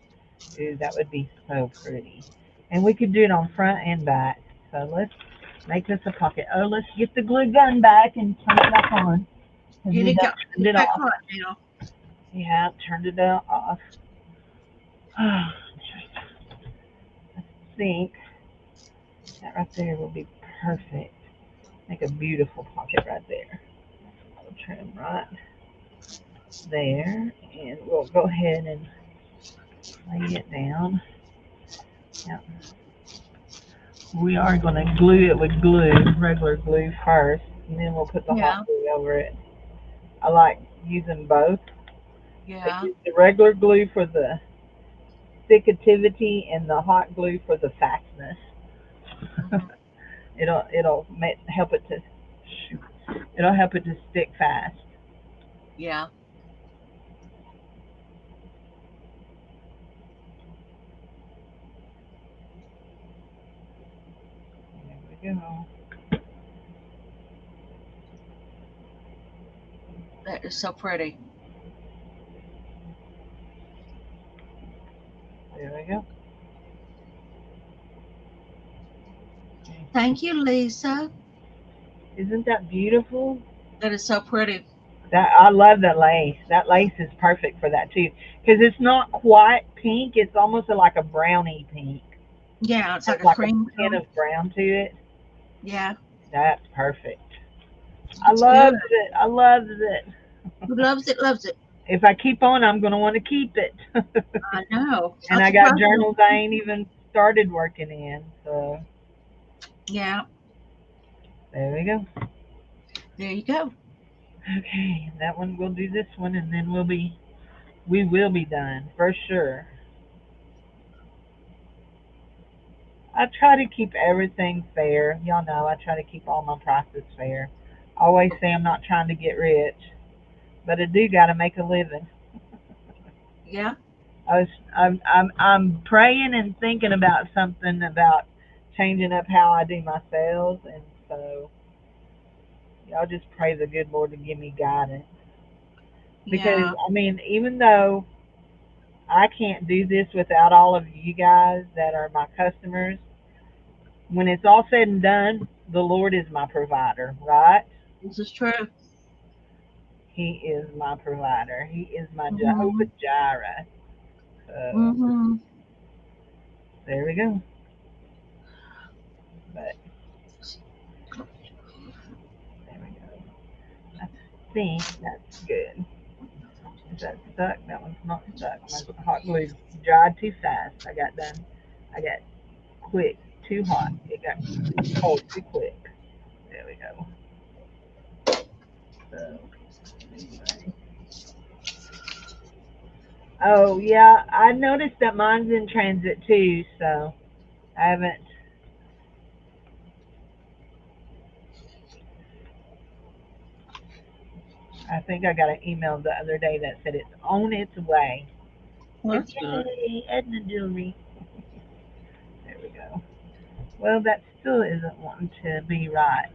dude, that would be so pretty. And we could do it on front and back. So let's make this a pocket. Oh, let's get the glue gun back and turn it back on because Get we it done got turned get it back off. hot now. Yeah, turned it off. I think that right there will be perfect. Make a beautiful pocket right there. We'll trim right there, and we'll go ahead and lay it down. Yeah. We are going to glue it with glue, regular glue first, and then we'll put the hot Yeah. glue over it. I like using both. I Yeah. use the regular glue for the stickivity and the hot glue for the fastness. Hmm. Help it to shoot. It'll help it to stick fast. Yeah. we go. That is so pretty. There we go. Thank you, Lisa. Isn't that beautiful? That is so pretty. That I love that lace. That lace is perfect for that too, because it's not quite pink. It's almost like a brownie pink. Yeah, it's Has like a like a cream hint color. of brown to it. Yeah, That's perfect. I it's good. loved it. I loved it. Who loves it, loves it. If I keep on, I'm gonna want to keep it. I know. And I'm I got surprised. journals I ain't even started working in. So Yeah, there we go. there you go. Okay, that one we'll do this one, and then we will be done for sure. I try to keep everything fair. Y'all know I try to keep all my prices fair. I always say I'm not trying to get rich, but I do got to make a living. Yeah, I was I'm praying and thinking about something about changing up how I do my sales, and so y'all just pray the good Lord to give me guidance. Because yeah. I mean, even though I can't do this without all of you guys that are my customers, when it's all said and done, the Lord is my provider, right? This is true. He is my provider. He is my Mm-hmm. Jehovah Jireh. So Mm-hmm. there we go. But there we go. I think that's good. Is that stuck? That one's not stuck. My hot glue dried too fast. I got done. I got quick, too hot. It got cold too quick. There we go. So anyway. Oh yeah, I noticed that mine's in transit too, so I haven't. I think I got an email the other day that said it's on its way. Well, And that's good. yay, Edna Jewelry. There we go. Well, that still isn't wanting to be right.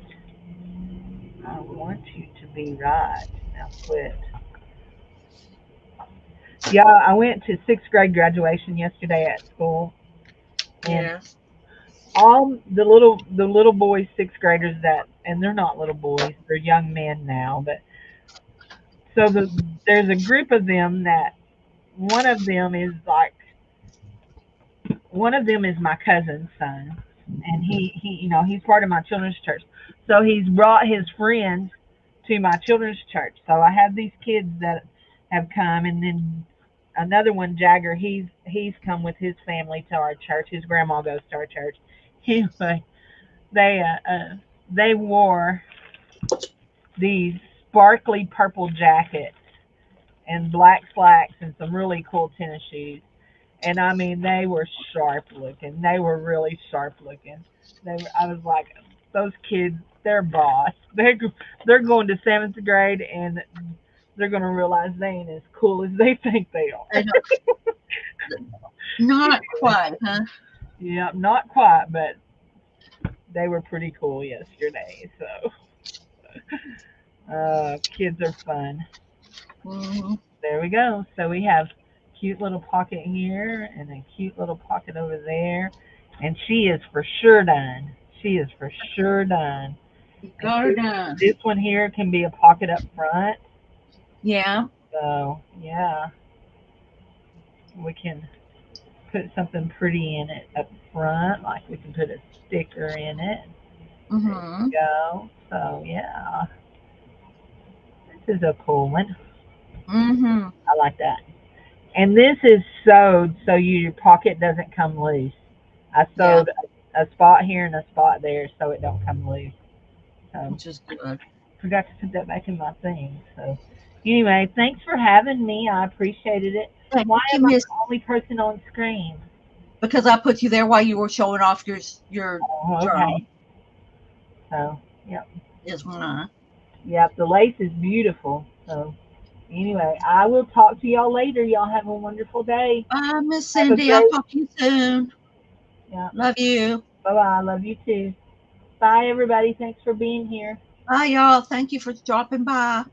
I want you to be right. Now quit. Yeah, I went to sixth grade graduation yesterday at school, and Yeah. all the little boys, sixth graders that, and they're not little boys, they're young men now, but so there's a group of them that one of them is like one of them is my cousin's son, and he he's part of my children's church, so he's brought his friends to my children's church. So I have these kids that have come, and then another one, Jagger, he's come with his family to our church. His grandma goes to our church. Anyway, they wore these sparkly purple jackets and black slacks and some really cool tennis shoes. And I mean, they were sharp looking. They were really sharp looking. I was like, those kids, they're boss. They're going to seventh grade, and they're going to realize they ain't as cool as they think they I are. know. Not quite, huh? Yeah, not quite, but they were pretty cool yesterday. So, kids are fun. Mm-hmm. There we go. So we have cute little pocket here and a cute little pocket over there. And she is for sure done. She is for sure done. You And got her this done. this one here can be a pocket up front. Yeah. So yeah, we can put something pretty in it up front. Like we can put a sticker in it. There Mm-hmm. you go. So yeah, this is a cool one. Mm-hmm. I like that. And this is sewed so your pocket doesn't come loose. I Yeah, sewed a spot here and a spot there so it don't come loose. So which is good. forgot to put that back in my thing. So anyway, thanks for having me. I appreciated it. Thank Why you, am I Miss, the only person on screen? because I put you there while you were showing off your Oh, journal. okay. So yep, Is one. yep. The lace is beautiful. So anyway, I will talk to y'all later. Y'all have a wonderful day. Bye, Miss Have a Cindy. I'll great talk to you soon. yeah. Love you. Bye bye. I love you too. Bye, everybody. Thanks for being here. Bye, y'all. Thank you for dropping by.